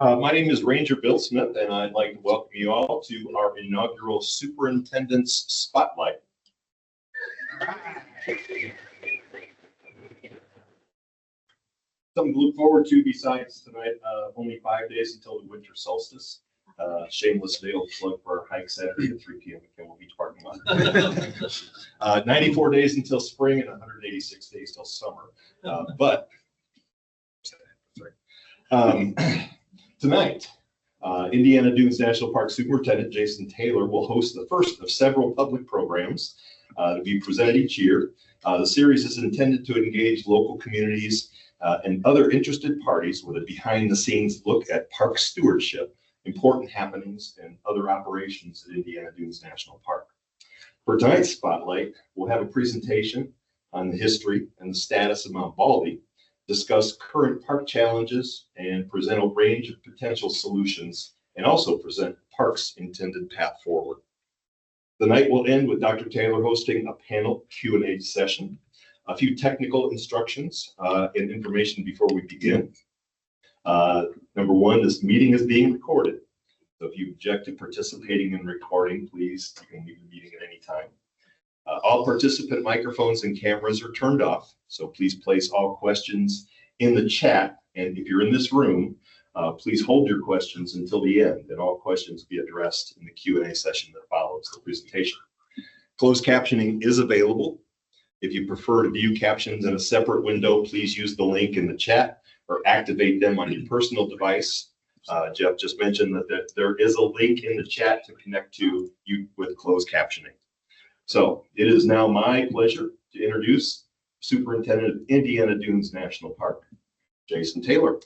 My name is Ranger Bill Smith, and I'd like to welcome you all to our inaugural Superintendent's Spotlight. Something to look forward to besides tonight, only 5 days until the winter solstice. Shameless veiled plug for our hike Saturday at 3 p.m. at Kimball Beach parking lot. 94 days until spring and 186 days till summer. Tonight, Indiana Dunes National Park Superintendent Jason Taylor will host the first of several public programs to be presented each year. The series is intended to engage local communities and other interested parties with a behind-the-scenes look at park stewardship, important happenings, and other operations at Indiana Dunes National Park. For tonight's spotlight, we'll have a presentation on the history and the status of Mount Baldy, discuss current park challenges, and present a range of potential solutions, and also present park's intended path forward. The night will end with Dr. Taylor hosting a panel Q&A session, a few technical instructions and information before we begin. Number one, this meeting is being recorded. So if you object to participating in recording, please, you can leave the meeting at any time. All participant microphones and cameras are turned off, so please place all questions in the chat. And if you're in this room, please hold your questions until the end, and all questions be addressed in the Q&A session that follows the presentation. Closed captioning is available. If you prefer to view captions in a separate window, please use the link in the chat or activate them on your personal device. Jeff just mentioned that there is a link in the chat to connect to you with closed captioning. So it is now my pleasure to introduce Superintendent of Indiana Dunes National Park, Jason Taylor.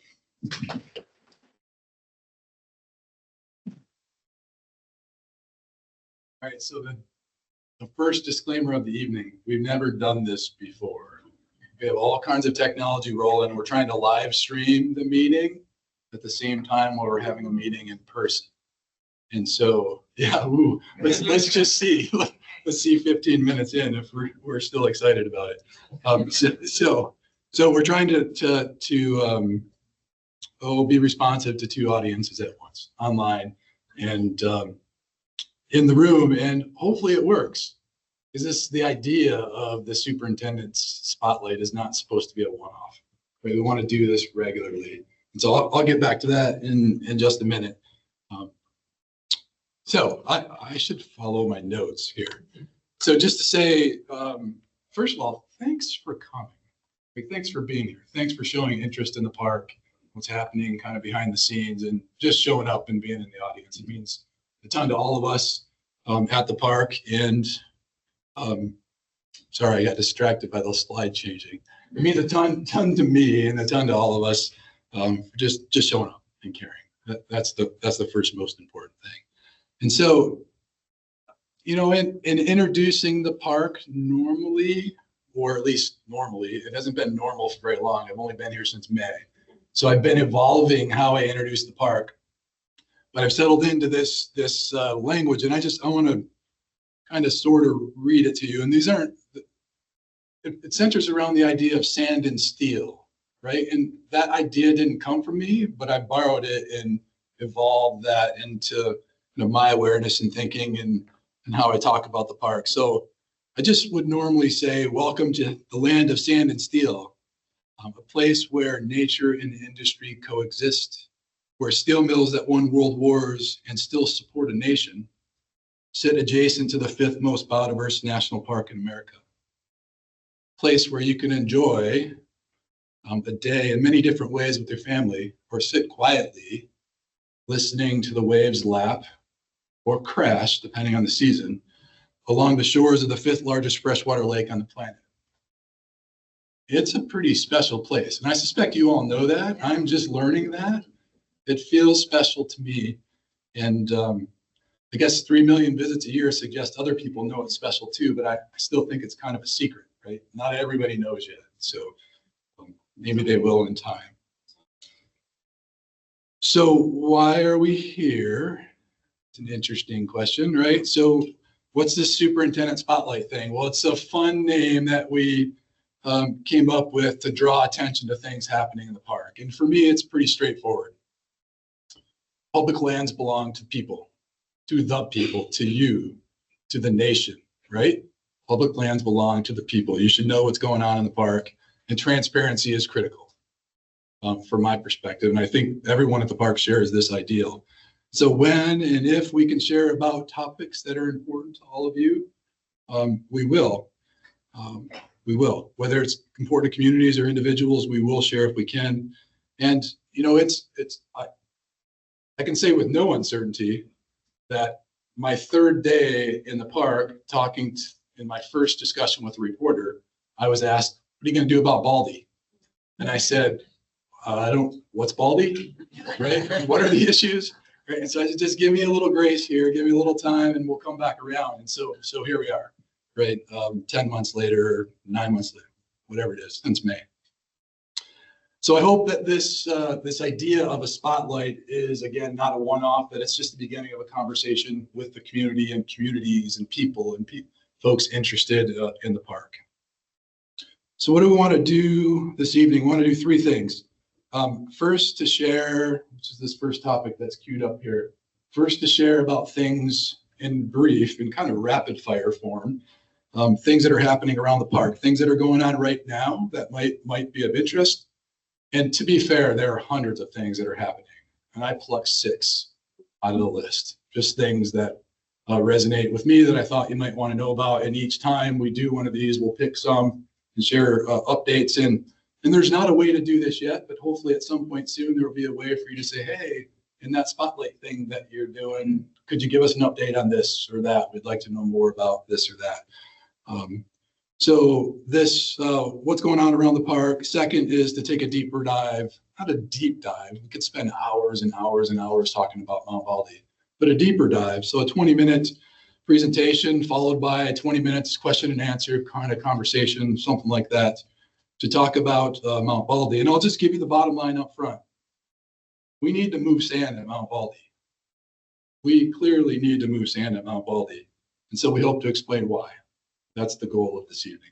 All right, so the first disclaimer of the evening, we've never done this before. We have all kinds of technology rolling. We're trying to live stream the meeting at the same time while we're having a meeting in person. And so, yeah, let's just see. Let's see 15 minutes in if we're still excited about it. So we're trying to be responsive to two audiences at once, online and in the room, and hopefully it works. Is this the idea of the superintendent's spotlight is not supposed to be a one-off. Right? We want to do this regularly. And so I'll get back to that in just a minute. So I should follow my notes here. So just to say, first of all, thanks for coming. Thanks for being here. Thanks for showing interest in the park, what's happening kind of behind the scenes, and just showing up and being in the audience. It means a ton to all of us at the park. And sorry, I got distracted by the slide changing. It means a ton to me and a ton to all of us for just showing up and caring. That's the first most important thing. And so, you know, in introducing the park normally, or at least normally, it hasn't been normal for very long. I've only been here since May. So I've been evolving how I introduce the park, but I've settled into this language, and I want to kind of sort of read it to you. And these aren't, it centers around the idea of sand and steel, right? And that idea didn't come from me, but I borrowed it and evolved that into my awareness and thinking and how I talk about the park. So I just would normally say, welcome to the land of sand and steel, a place where nature and industry coexist, where steel mills that won world wars and still support a nation sit adjacent to the 5th most biodiverse national park in America. A place where you can enjoy a day in many different ways with your family, or sit quietly listening to the waves lap or crash, depending on the season, along the shores of the 5th largest freshwater lake on the planet. It's a pretty special place, and I suspect you all know that. I'm just learning that. It feels special to me, and I guess 3 million visits a year suggest other people know it's special too, but I still think it's kind of a secret, right? Not everybody knows yet, so maybe they will in time. So why are we here? It's an interesting question, right? So what's this superintendent spotlight thing? Well, it's a fun name that we came up with to draw attention to things happening in the park. And for me, it's pretty straightforward. public lands belong to people, to the people, to you, to the nation, right? Public lands belong to the people. You should know what's going on in the park, and transparency is critical from my perspective. And I think everyone at the park shares this ideal. So when and if we can share about topics that are important to all of you, we will. We will. Whether it's important to communities or individuals, we will share if we can. And you know, I can say with no uncertainty that my third day in the park, in my first discussion with a reporter, I was asked, "What are you going to do about Baldy?" And I said, "What's Baldy? Right? What are the issues?" Right? And so I said, "Just give me a little grace here, give me a little time, and we'll come back around." And so here we are, right? 10 months later, or 9 months later, whatever it is, since May. So I hope that this idea of a spotlight is, again, not a one-off, that it's just the beginning of a conversation with the community and communities and people and folks interested in the park. So what do we want to do this evening? We want to do three things. First, to share, which is this first topic that's queued up here. First, to share about things in brief, in kind of rapid fire form, things that are happening around the park, things that are going on right now that might be of interest. And to be fair, there are hundreds of things that are happening, and I plucked 6 out of the list, just things that resonate with me that I thought you might want to know about. And each time we do one of these, we'll pick some and share updates. And there's not a way to do this yet, but hopefully at some point soon, there will be a way for you to say, "Hey, in that spotlight thing that you're doing, could you give us an update on this or that? We'd like to know more about this or that." So this, what's going on around the park. Second is to take a deeper dive, not a deep dive. We could spend hours and hours and hours talking about Mount Baldy, but a deeper dive. So a 20-minute presentation followed by 20 minutes question and answer kind of conversation, something like that, to talk about Mount Baldy. And I'll just give you the bottom line up front. We need to move sand at Mount Baldy. We clearly need to move sand at Mount Baldy. And so we hope to explain why. That's the goal of this evening.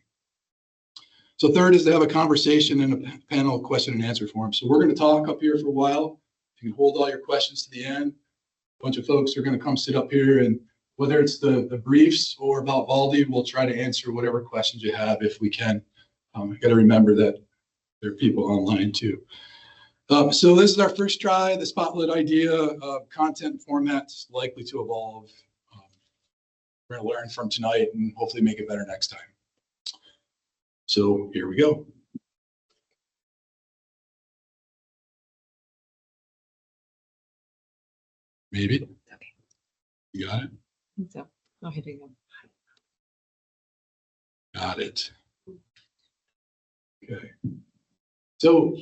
So third is to have a conversation in a panel question and answer forum. So we're going to talk up here for a while. You can hold all your questions to the end. A bunch of folks are going to come sit up here, and whether it's the briefs or about Baldy, we'll try to answer whatever questions you have if we can. You got to remember that there are people online too. So this is our first try. The spotlight idea, content formats likely to evolve. We're going to learn from tonight and hopefully make it better next time. So here we go. Maybe. Okay. You got it? I think so. Oh, here you go. Got it. Okay. So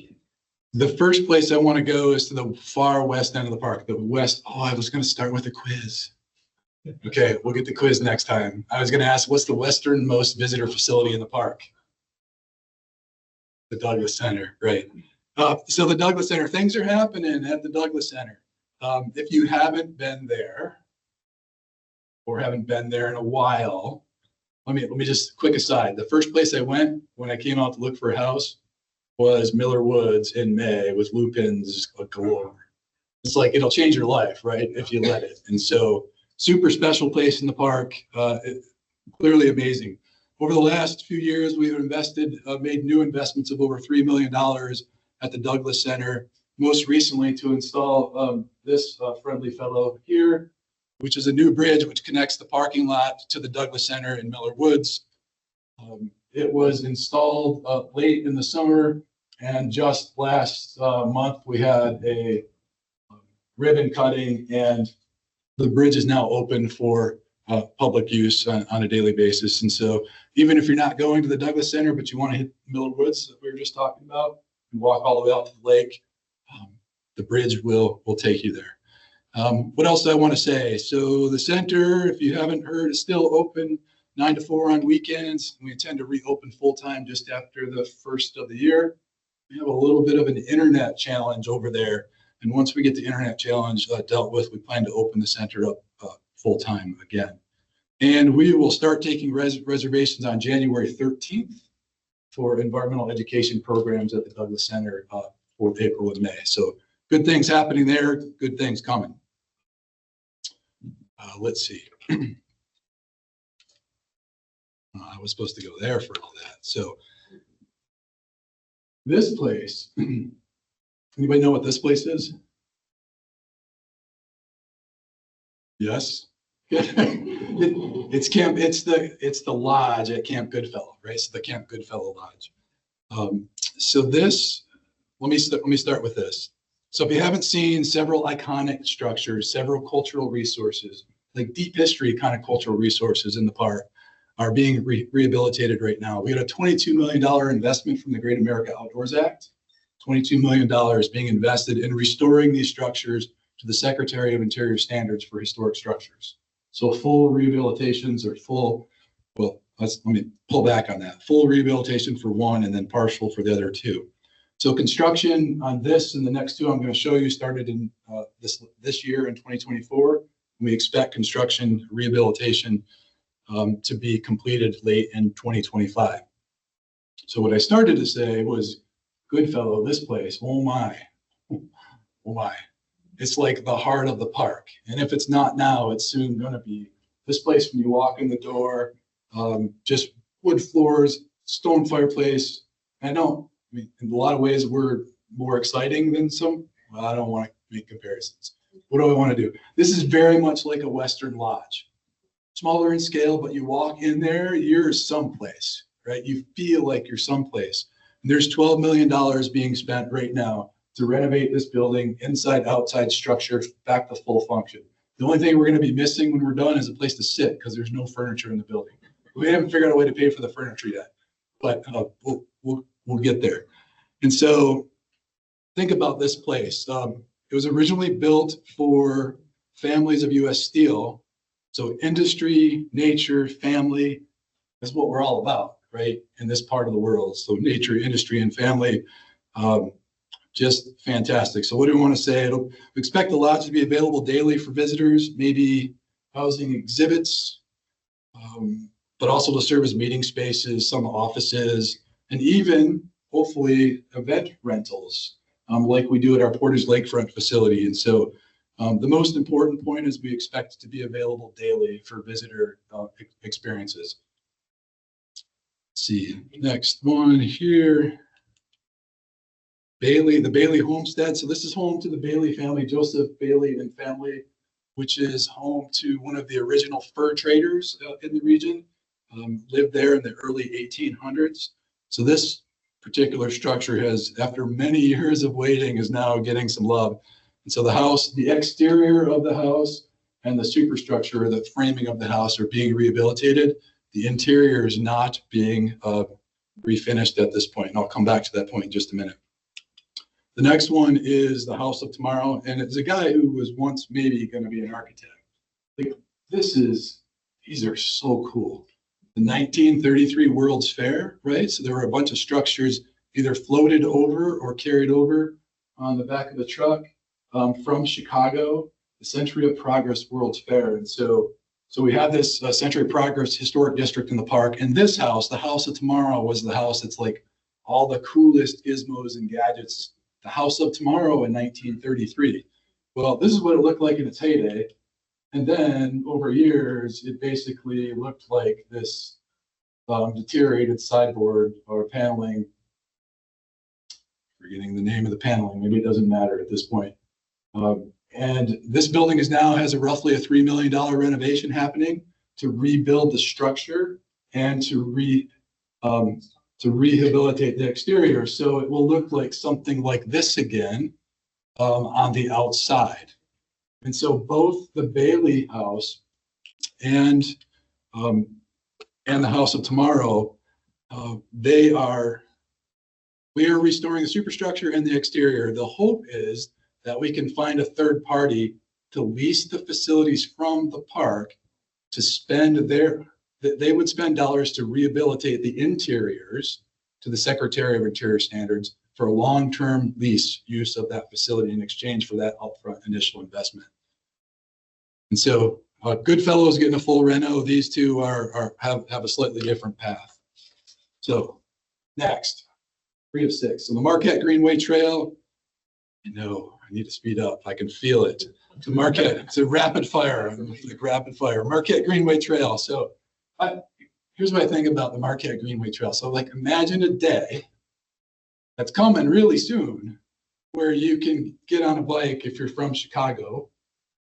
the first place I want to go is to the far west end of the park, the west. Oh, I was going to start with a quiz. Okay, we'll get the quiz next time. I was going to ask, what's the westernmost visitor facility in the park? The Douglas Center, right. So the Douglas Center, things are happening at the Douglas Center. If you haven't been there or haven't been there in a while, let me just quick aside. The first place I went when I came out to look for a house was Miller Woods in May with lupins galore. It's like, it'll change your life, right, if you let it. And so super special place in the park, clearly amazing. Over the last few years, we've made new investments of over $3 million at the Douglas Center, most recently to install this friendly fellow here, which is a new bridge which connects the parking lot to the Douglas Center in Miller Woods. It was installed late in the summer, and just last month we had a ribbon cutting, and the bridge is now open for public use on a daily basis. And so even if you're not going to the Douglas Center, but you want to hit Miller Woods that we were just talking about and walk all the way out to the lake, the bridge will take you there. What else do I want to say? So the center, if you haven't heard, is still open 9 to 4 on weekends. We intend to reopen full-time just after the first of the year. We have a little bit of an internet challenge over there. And once we get the internet challenge dealt with, we plan to open the center up full-time again. And we will start taking reservations on January 13th for environmental education programs at the Douglas Center for April and May. So good things happening there, good things coming. Let's see. I was supposed to go there for all that. So this place, anybody know what this place is? Yes. It's the lodge at Camp Goodfellow, right? So the Camp Goodfellow Lodge. So this, let me start with this. So if you haven't seen several iconic structures, several cultural resources, like deep history kind of cultural resources in the park are being rehabilitated right now. We had a $22 million investment from the Great America Outdoors Act, $22 million being invested in restoring these structures to the Secretary of Interior standards for historic structures. So full rehabilitations or full, well, let me pull back on that. Full rehabilitation for one and then partial for the other two. So construction on this and the next two I'm going to show you started in this year in 2024. We expect construction rehabilitation to be completed late in 2025. So what I started to say was, Goodfellow, this place, oh my. It's like the heart of the park. And if it's not now, it's soon going to be. This place, when you walk in the door, just wood floors, stone fireplace. I know, I mean, in a lot of ways, we're more exciting than some. Well, I don't want to make comparisons. What do I want to do? This is very much like a Western lodge. Smaller in scale, but you walk in there, you're someplace, right? You feel like you're someplace. And there's $12 million being spent right now to renovate this building, inside, outside structure, back to full function. The only thing we're going to be missing when we're done is a place to sit because there's no furniture in the building. We haven't figured out a way to pay for the furniture yet, but we'll get there. And so think about this place. It was originally built for families of U.S. Steel. So industry, nature, family, that's what we're all about, right? In this part of the world. So nature, industry, and family, just fantastic. So what do we want to say? We expect the lodge to be available daily for visitors, maybe housing exhibits, but also to serve as meeting spaces, some offices, and even hopefully event rentals, like we do at our Portage Lakefront facility. And so the most important point is we expect it to be available daily for visitor experiences. Let's see, next one here. The Bailey Homestead. So this is home to the Bailey family, Joseph Bailey and family, which is home to one of the original fur traders in the region, lived there in the early 1800s. So this particular structure has, after many years of waiting, is now getting some love. And so the house, the exterior of the house and the superstructure, the framing of the house are being rehabilitated. The interior is not being refinished at this point. And I'll come back to that point in just a minute. The next one is the House of Tomorrow. And it's a guy who was once maybe going to be an architect. Like, these are so cool. The 1933 World's Fair, right? So there were a bunch of structures either floated over or carried over on the back of the truck from Chicago, the Century of Progress World's Fair. And so we have this Century of Progress Historic District in the park. And this house, the House of Tomorrow, was the house that's like all the coolest gizmos and gadgets. The House of Tomorrow in 1933. Well, this is what it looked like in its heyday. And then over years, it basically looked like this deteriorated sideboard or paneling. Forgetting the name of the paneling, maybe it doesn't matter at this point. And this building has roughly a $3 million renovation happening to rebuild the structure and to rehabilitate the exterior. So it will look like something like this again on the outside. And so both the Bailey House and the House of Tomorrow, we are restoring the superstructure and the exterior. The hope is that we can find a third party to lease the facilities from the park to they would spend dollars to rehabilitate the interiors to the Secretary of Interior standards for a long-term lease use of that facility in exchange for that upfront initial investment. And so Goodfellow is getting a full reno. These two have a slightly different path. So next, 3 of 6. So the Marquette Greenway Trail. I know I need to speed up. I can feel it. To Marquette, it's a rapid fire, like rapid fire. Marquette Greenway Trail. So here's what I think about the Marquette Greenway Trail. So like imagine a day that's coming really soon where you can get on a bike if you're from Chicago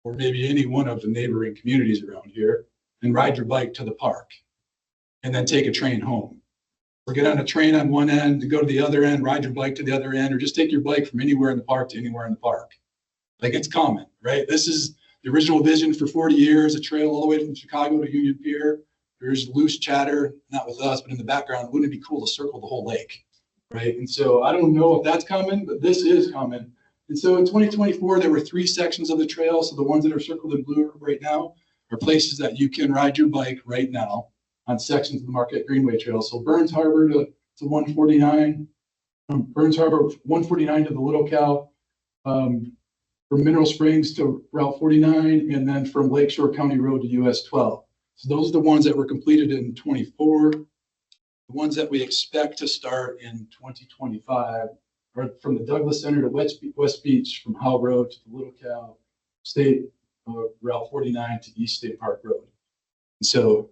or maybe any one of the neighboring communities around here and ride your bike to the park and then take a train home. Or get on a train on one end to go to the other end, ride your bike to the other end, or just take your bike from anywhere in the park to anywhere in the park. Like it's common, right? This is the original vision for 40 years, a trail all the way from Chicago to Union Pier. There's loose chatter, not with us, but in the background, wouldn't it be cool to circle the whole lake, right? And so I don't know if that's common, but this is common. And so in 2024, there were 3 sections of the trail. So the ones that are circled in blue right now are places that you can ride your bike right now on sections of the Marquette Greenway Trail. So Burns Harbor to 149, from Burns Harbor 149 to the Little Cow, from Mineral Springs to Route 49, and then from Lakeshore County Road to US 12. So those are the ones that were completed in 24. The ones that we expect to start in 2025 are from the Douglas Center to West Beach, from Howe Road to the Little Cow, State Route 49 to East State Park Road. And so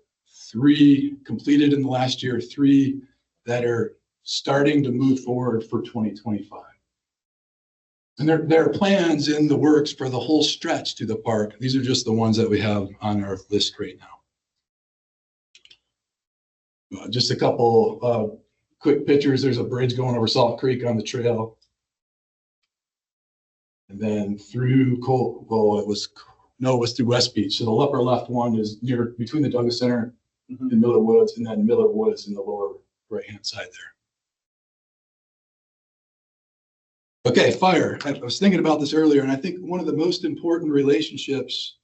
3 completed in the last year, 3 that are starting to move forward for 2025. And there are plans in the works for the whole stretch to the park. These are just the ones that we have on our list right now. Just a couple quick pictures. There's a bridge going over Salt Creek on the trail. And then through it was through West Beach. So the upper left one is near between the Douglas Center and Miller Woods, and then Miller Woods in the lower right-hand side there. Okay, fire. I was thinking about this earlier, and I think one of the most important relationships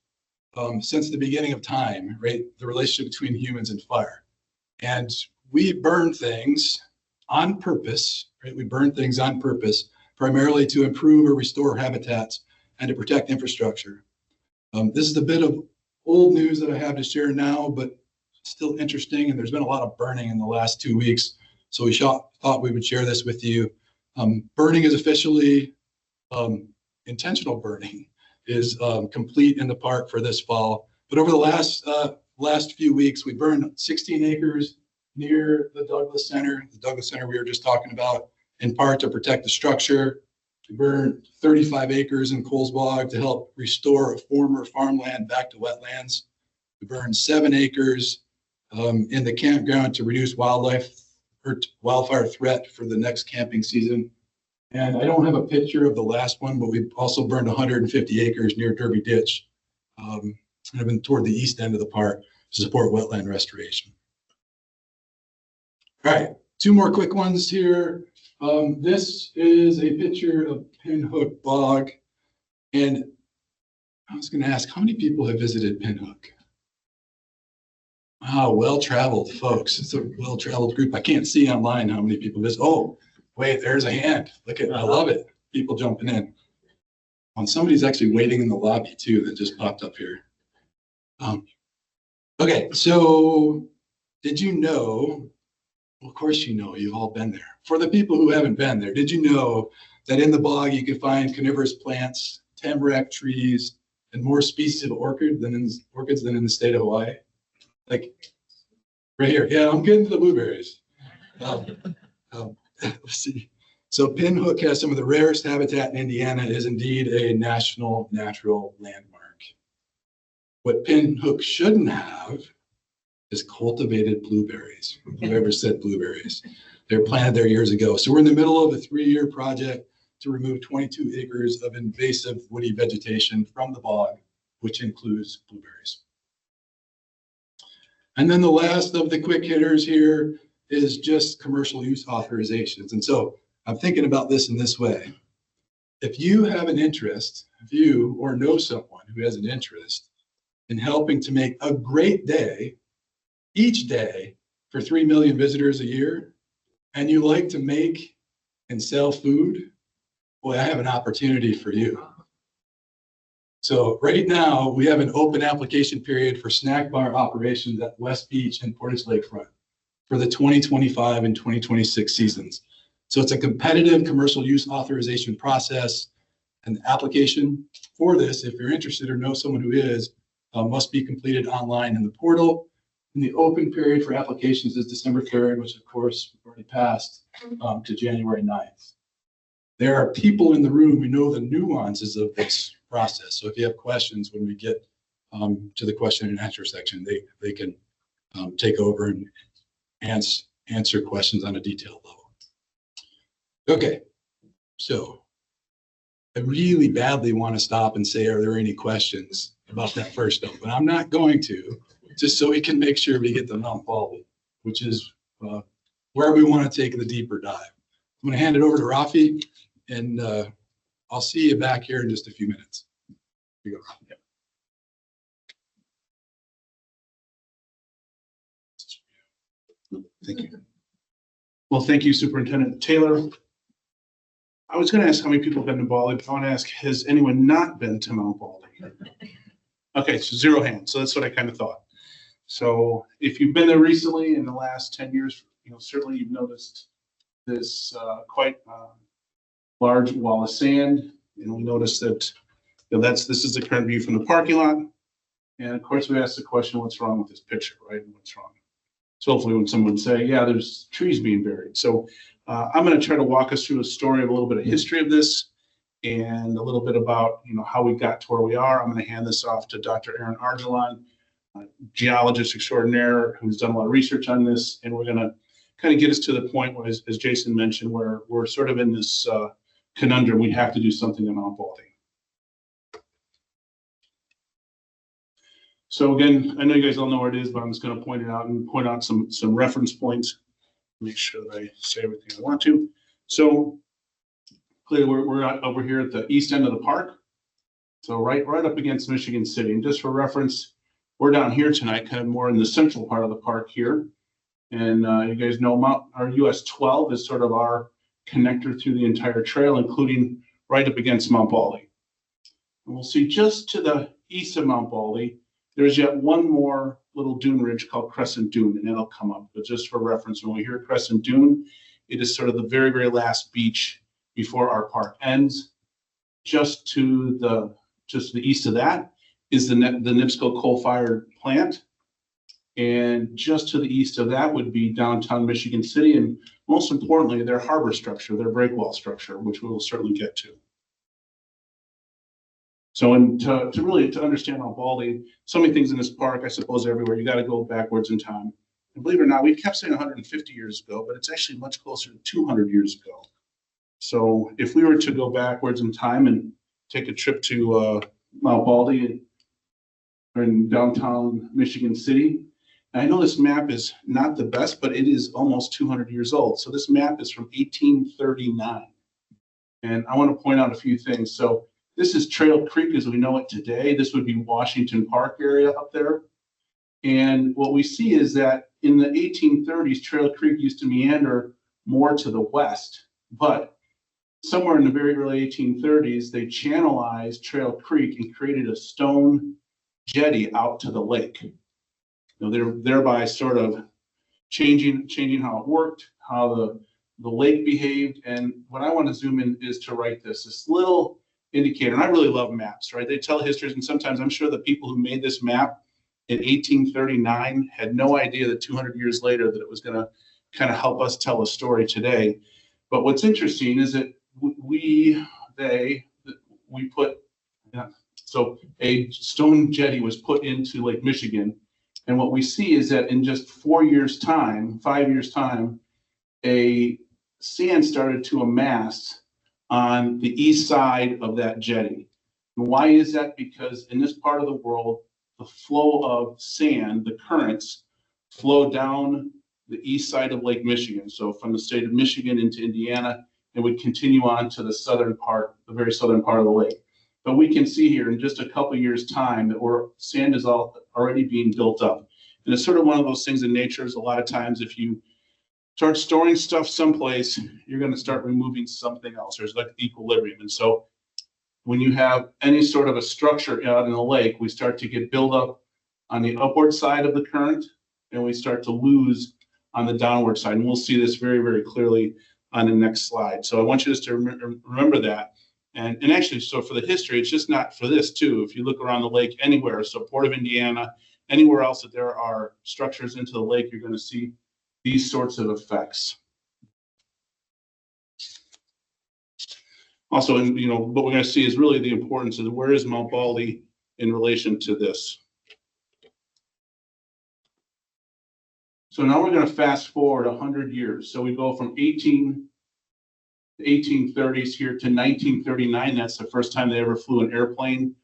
since the beginning of time, right? The relationship between humans and fire. And we burn things on purpose, right? We burn things on purpose, primarily to improve or restore habitats and to protect infrastructure. This is a bit of old news that I have to share now, but still interesting. And there's been a lot of burning in the last 2 weeks. So we thought we would share this with you. Burning is officially, intentional burning is complete in the park for this fall. But over the last few weeks, we burned 16 acres near the Douglas Center we were just talking about, in part to protect the structure. We burned 35 acres in Coles Bog to help restore a former farmland back to wetlands. We burned 7 acres in the campground to reduce wildfire threat for the next camping season. And I don't have a picture of the last one, but we also burned 150 acres near Derby Ditch, toward the east end of the park to support wetland restoration. All right, 2 more quick ones here. This is a picture of Pinhook Bog. And I was going to ask, how many people have visited Pinhook? Wow, well-traveled folks. It's a well-traveled group. I can't see online how many people visit. Oh, wait, there's a hand. Look at, I love it. People jumping in. Somebody's actually waiting in the lobby too that just popped up here. Okay, so did you know, well, of course you know, you've all been there. For the people who haven't been there, did you know that in the bog you can find carnivorous plants, tamarack trees, and more species of orchids than in the state of Hawaii? Like right here. Yeah, I'm getting to the blueberries. Let's see. So Pinhook has some of the rarest habitat in Indiana. It is indeed a national natural landmark. What Pinhook shouldn't have is cultivated blueberries. Whoever said blueberries? They were planted there years ago. So we're in the middle of a 3-year project to remove 22 acres of invasive woody vegetation from the bog, which includes blueberries. And then the last of the quick hitters here is just commercial use authorizations. And so I'm thinking about this in this way. If you have an interest, if you or know someone who has an interest in helping to make a great day, each day, for 3 million visitors a year, and you like to make and sell food, boy, I have an opportunity for you. So right now, we have an open application period for snack bar operations at West Beach and Portage Lakefront for the 2025 and 2026 seasons. So it's a competitive commercial use authorization process. And the application for this, if you're interested or know someone who is, must be completed online in the portal. And the open period for applications is December 3rd, which of course we've already passed, to January 9th. There are people in the room who know the nuances of this process. So if you have questions when we get to the question and answer section, they can take over and answer questions on a detailed level. Okay, so I really badly want to stop and say, are there any questions about that first note? But I'm not going to, just so we can make sure we get to Mount Baldy, which is where we want to take the deeper dive. I'm going to hand it over to Rafi, and I'll see you back here in just a few minutes. Here you go, Rafi. Thank you. Well, thank you, Superintendent Taylor. I was going to ask how many people have been to Baldy, but I want to ask, has anyone not been to Mount Baldy? Okay, so 0 hands. So that's what I kind of thought. So if you've been there recently in the last 10 years, certainly you've noticed this quite large wall of sand. And we noticed that this is the current view from the parking lot. And of course, we asked the question, what's wrong with this picture, right? What's wrong? So hopefully when someone would say, yeah, there's trees being buried. So I'm going to try to walk us through a story of a little bit of history of this and a little bit about, how we got to where we are. I'm going to hand this off to Dr. Aaron Argelon, geologist extraordinaire who's done a lot of research on this. And we're going to kind of get us to the point where, as Jason mentioned, where we're sort of in this conundrum. We have to do something at Mount Baldy. So again, I know you guys all know where it is, but I'm just going to point it out and point out some reference points. Make sure that I say everything I want to. So clearly we're over here at the east end of the park. So right up against Michigan City. And just for reference, we're down here tonight, kind of more in the central part of the park here. And you guys know our US 12 is sort of our connector through the entire trail, including right up against Mount Baldy. And we'll see just to the east of Mount Baldy, there's yet one more little dune ridge called Crescent Dune, and that'll come up. But just for reference, when we hear Crescent Dune, it is sort of the very, very last beach before our park ends. Just to the east of that is the NIPSCO coal-fired plant. And just to the east of that would be downtown Michigan City, and most importantly, their harbor structure, their breakwall structure, which we will certainly get to. So, and to really understand Mount Baldy, so many things in this park, I suppose everywhere, you got to go backwards in time. And believe it or not, we kept saying 150 years ago, but it's actually much closer to 200 years ago. So if we were to go backwards in time and take a trip to Mount Baldy in downtown Michigan City, and I know this map is not the best, but it is almost 200 years old. So this map is from 1839. And I want to point out a few things. So this is Trail Creek as we know it today. This would be Washington Park area up there. And what we see is that in the 1830s, Trail Creek used to meander more to the west. But somewhere in the very early 1830s, they channelized Trail Creek and created a stone jetty out to the lake. They're thereby sort of changing how it worked, how the lake behaved. And what I want to zoom in is to write this little indicator. And I really love maps, right? They tell histories, and sometimes I'm sure the people who made this map in 1839 had no idea that 200 years later that it was going to kind of help us tell a story today. But what's interesting is that we put, so a stone jetty was put into Lake Michigan. And what we see is that in just 5 years time, a sand started to amass on the east side of that jetty. And why is that? Because in this part of the world, the flow of sand, the currents, flow down the east side of Lake Michigan. So from the state of Michigan into Indiana, it would continue on to the southern part, the very southern part of the lake. But we can see here in just a couple of years' time that sand is already being built up. And it's sort of one of those things in nature is a lot of times if you start storing stuff someplace, you're going to start removing something else. There's like equilibrium. And so when you have any sort of a structure out in the lake, we start to get buildup on the upward side of the current, and we start to lose on the downward side. And we'll see this very, very clearly on the next slide. So I want you just to remember that. And actually, so for the history, it's just not for this too. If you look around the lake anywhere, so Port of Indiana, anywhere else that there are structures into the lake, you're going to see these sorts of effects. Also, and what we're going to see is really the importance of where is Mount Baldy in relation to this. So now we're going to fast forward 100 years. So we go from 1830s here to 1939. That's the first time they ever flew an airplane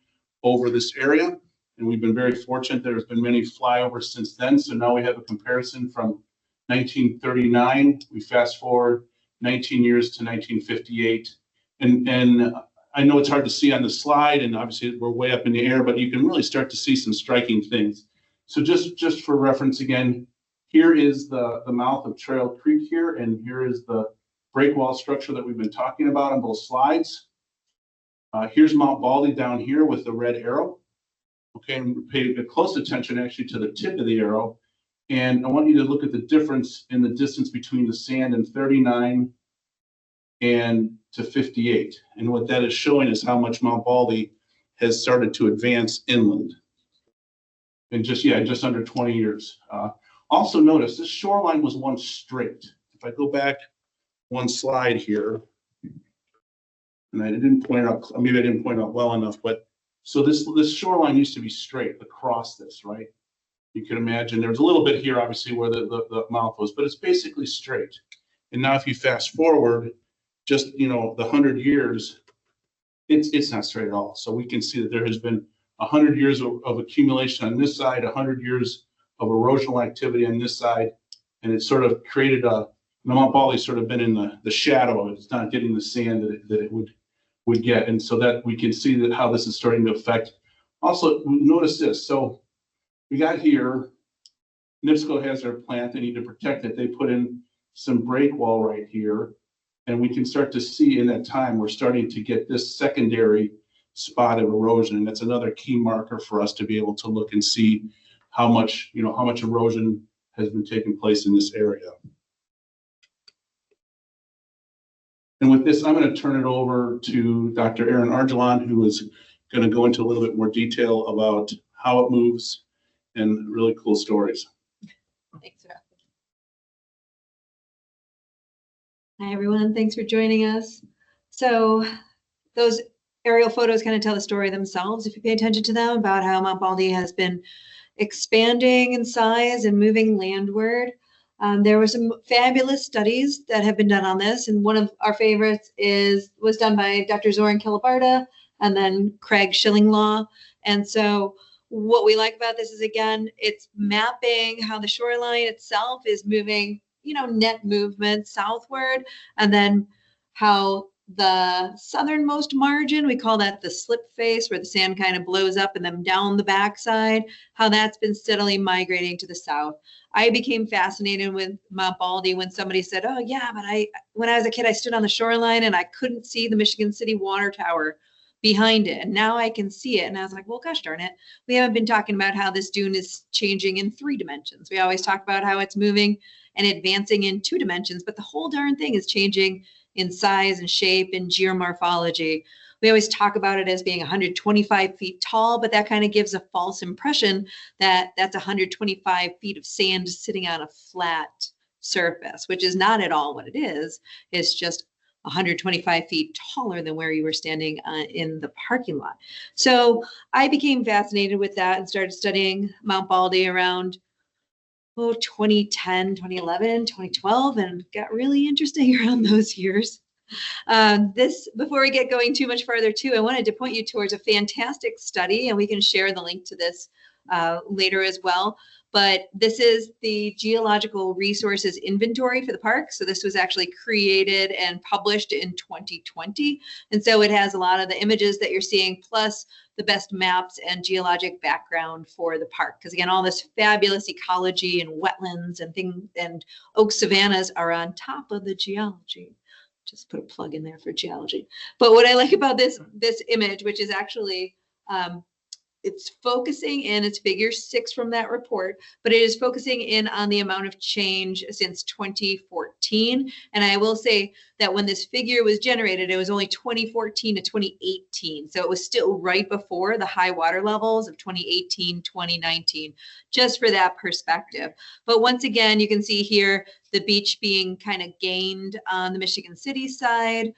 over this area. And we've been very fortunate. There's been many flyovers since then. So now we have a comparison from 1939. We fast forward 19 years to 1958. And I know it's hard to see on the slide, and obviously we're way up in the air, but you can really start to see some striking things. So just for reference again, here is the mouth of Trail Creek here, and here is the breakwall structure that we've been talking about on both slides. Here's Mount Baldy down here with the red arrow. Okay, and pay close attention actually to the tip of the arrow. And I want you to look at the difference in the distance between the sand and 39 and to 58. And what that is showing is how much Mount Baldy has started to advance inland in just under 20 years. Also notice this shoreline was once straight. If I go back one slide here, and I didn't point out, maybe I didn't point out well enough, but so this shoreline used to be straight across this, right? You can imagine there's a little bit here, obviously, where the mouth was, but it's basically straight. And now if you fast forward just, the 100 years, it's not straight at all. So we can see that there has been 100 years of accumulation on this side, 100 years of erosional activity on this side, and it sort of created Mount Baldy's sort of been in the shadow of it. It's not getting the sand that it would get. And so that we can see that how this is starting to affect. Also, notice this. So we got here, NIPSCO has their plant. They need to protect it. They put in some breakwall right here. And we can start to see in that time, we're starting to get this secondary spot of erosion. And that's another key marker for us to be able to look and see how much erosion has been taking place in this area. And with this, I'm going to turn it over to Dr. Aaron Argelon, who is going to go into a little bit more detail about how it moves and really cool stories. Thanks, Ralph. Hi, everyone. Thanks for joining us. So those aerial photos kind of tell the story themselves, if you pay attention to them, about how Mount Baldy has been expanding in size and moving landward. There were some fabulous studies that have been done on this, and one of our favorites was done by Dr. Zoran Kilibarda and then Craig Schillinglaw. And so what we like about this is, again, it's mapping how the shoreline itself is moving, net movement southward, and then how the southernmost margin, we call that the slip face, where the sand kind of blows up and then down the backside, how that's been steadily migrating to the south. I became fascinated with Mount Baldy when somebody said, oh yeah, but when I was a kid, I stood on the shoreline and I couldn't see the Michigan City water tower behind it. And now I can see it. And I was like, well, gosh darn it. We haven't been talking about how this dune is changing in 3 dimensions. We always talk about how it's moving and advancing in 2 dimensions, but the whole darn thing is changing in size and shape and geomorphology. We always talk about it as being 125 feet tall, but that kind of gives a false impression that that's 125 feet of sand sitting on a flat surface, which is not at all what it is. It's just 125 feet taller than where you were standing in the parking lot. So I became fascinated with that and started studying Mount Baldy around 2010, 2011, 2012, and got really interesting around those years. Before we get going too much further too, I wanted to point you towards a fantastic study, and we can share the link to this later as well. But this is the Geological Resources Inventory for the park. So this was actually created and published in 2020. And so it has a lot of the images that you're seeing, plus the best maps and geologic background for the park. Because again, all this fabulous ecology and wetlands and things and oak savannas are on top of the geology. Just put a plug in there for geology. But what I like about this image, which is actually it's focusing in, it's figure 6 from that report, but it is focusing in on the amount of change since 2014. And I will say that when this figure was generated, it was only 2014 to 2018. So it was still right before the high water levels of 2018, 2019, just for that perspective. But once again, you can see here the beach being kind of gained on the Michigan City side.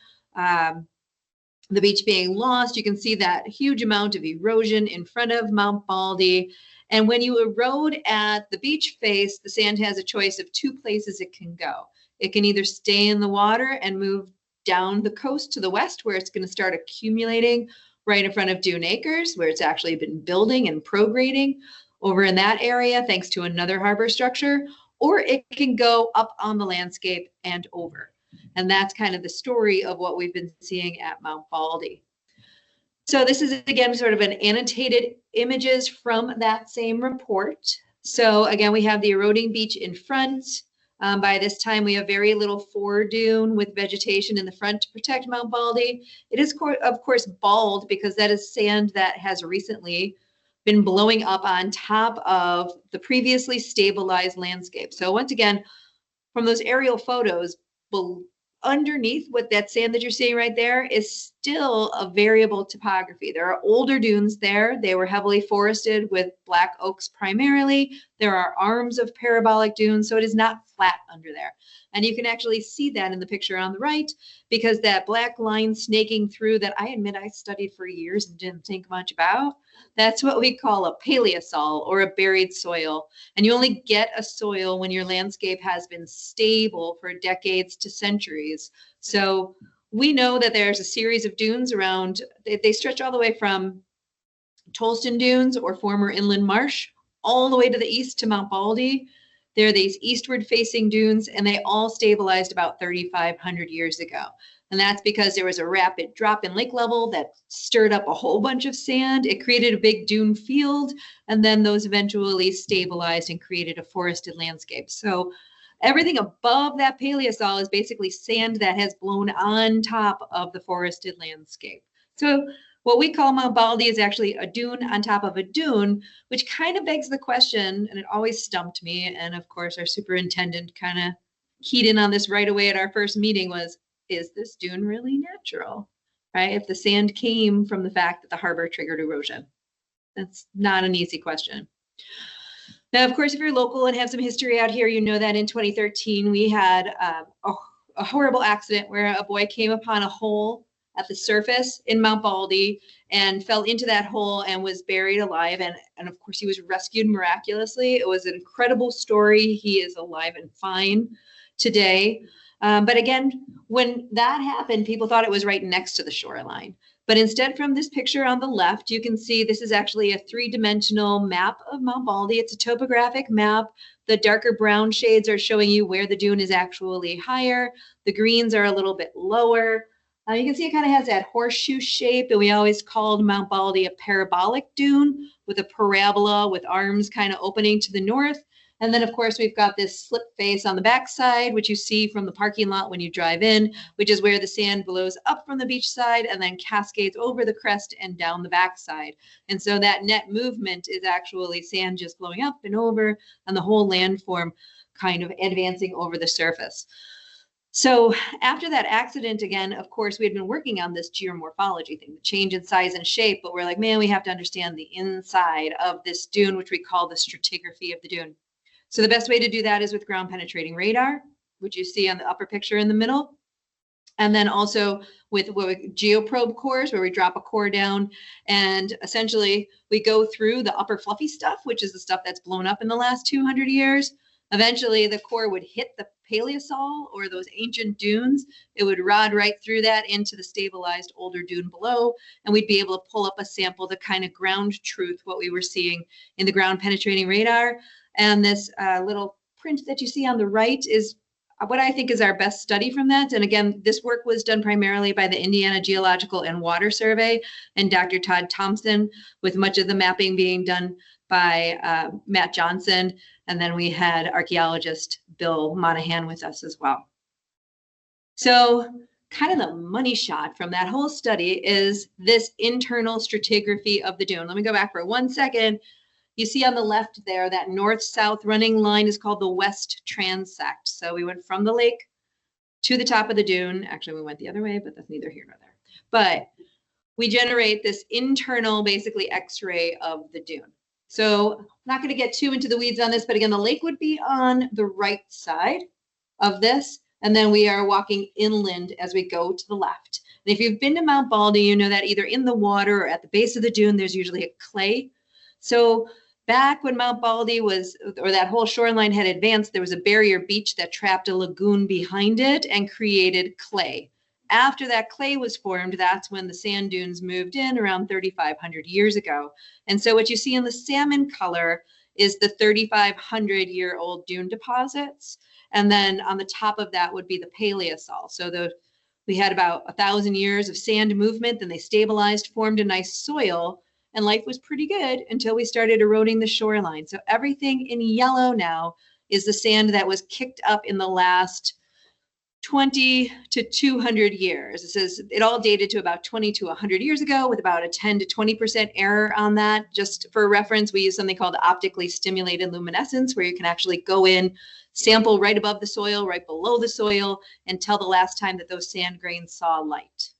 The beach being lost, you can see that huge amount of erosion in front of Mount Baldy. And when you erode at the beach face, the sand has a choice of 2 places it can go. It can either stay in the water and move down the coast to the west, where it's going to start accumulating right in front of Dune Acres, where it's actually been building and prograding over in that area, thanks to another harbor structure, or it can go up on the landscape and over. And that's kind of the story of what we've been seeing at Mount Baldy. So this is, again, sort of an annotated images from that same report. So again, we have the eroding beach in front. By this time, we have very little foredune with vegetation in the front to protect Mount Baldy. It is, of course, bald because that is sand that has recently been blowing up on top of the previously stabilized landscape. So once again, from those aerial photos, underneath what that sand that you're seeing right there is still a variable topography. There are older dunes there. They were heavily forested with black oaks primarily. There are arms of parabolic dunes, so it is not flat under there. And you can actually see that in the picture on the right, because that black line snaking through that I admit I studied for years and didn't think much about, that's what we call a paleosol, or a buried soil. And you only get a soil when your landscape has been stable for decades to centuries. So we know that there's a series of dunes around, they stretch all the way from Tolston Dunes, or former inland marsh, all the way to the east to Mount Baldy. There are these eastward facing dunes, and they all stabilized about 3,500 years ago. And that's because there was a rapid drop in lake level that stirred up a whole bunch of sand. It created a big dune field, and then those eventually stabilized and created a forested landscape. So everything above that paleosol is basically sand that has blown on top of the forested landscape. So what we call Mount Baldy is actually a dune on top of a dune, which kind of begs the question, and it always stumped me. And of course, our superintendent kind of keyed in on this right away at our first meeting was, is this dune really natural, right? If the sand came from the fact that the harbor triggered erosion. That's not an easy question. Now, of course, if you're local and have some history out here, you know that in 2013, we had a horrible accident where a boy came upon a hole at the surface in Mount Baldy and fell into that hole and was buried alive. And of course, he was rescued miraculously. It was an incredible story. He is alive and fine today. But again, when that happened, people thought it was right next to the shoreline. But instead, from this picture on the left, you can see this is actually a 3-dimensional map of Mount Baldy. It's a topographic map. The darker brown shades are showing you where the dune is actually higher. The greens are a little bit lower. You can see it kind of has that horseshoe shape, and we always called Mount Baldy a parabolic dune with a parabola with arms kind of opening to the north. And then, of course, we've got this slip face on the backside, which you see from the parking lot when you drive in, which is where the sand blows up from the beach side and then cascades over the crest and down the backside. And so that net movement is actually sand just blowing up and over, and the whole landform kind of advancing over the surface. So after that accident, again, of course, we had been working on this geomorphology thing, the change in size and shape, but we're like, man, we have to understand the inside of this dune, which we call the stratigraphy of the dune. So the best way to do that is with ground penetrating radar, which you see on the upper picture in the middle. And then also with geoprobe cores, where we drop a core down and essentially we go through the upper fluffy stuff, which is the stuff that's blown up in the last 200 years. Eventually the core would hit the paleosol, or those ancient dunes. It would rod right through that into the stabilized older dune below, and we'd be able to pull up a sample to kind of ground truth what we were seeing in the ground penetrating radar. And this little print that you see on the right is what I think is our best study from that. And again, this work was done primarily by the Indiana Geological and Water Survey and Dr. Todd Thompson, with much of the mapping being done by Matt Johnson. And then we had archaeologist Bill Monahan with us as well. So kind of the money shot from that whole study is this internal stratigraphy of the dune. Let me go back for 1 second. You see on the left there, that north-south running line is called the west transect. So we went from the lake to the top of the dune. Actually, we went the other way, but that's neither here nor there. But we generate this internal, basically, X-ray of the dune. So I'm not going to get too into the weeds on this, but again, the lake would be on the right side of this. And then we are walking inland as we go to the left. And if you've been to Mount Baldy, you know that either in the water or at the base of the dune, there's usually a clay. So back when Mount Baldy was, or that whole shoreline had advanced, there was a barrier beach that trapped a lagoon behind it and created clay. After that clay was formed, that's when the sand dunes moved in around 3,500 years ago. And so what you see in the salmon color is the 3,500-year-old dune deposits. And then on the top of that would be the Paleosol. So we had about 1,000 years of sand movement, then they stabilized, formed a nice soil, and life was pretty good until we started eroding the shoreline. So everything in yellow now is the sand that was kicked up in the last 20 to 200 years. It says it all dated to about 20 to 100 years ago with about a 10 to 20% error on that. Just for reference, we use something called optically stimulated luminescence, where you can actually go in, sample right above the soil, right below the soil, and tell the last time that those sand grains saw light.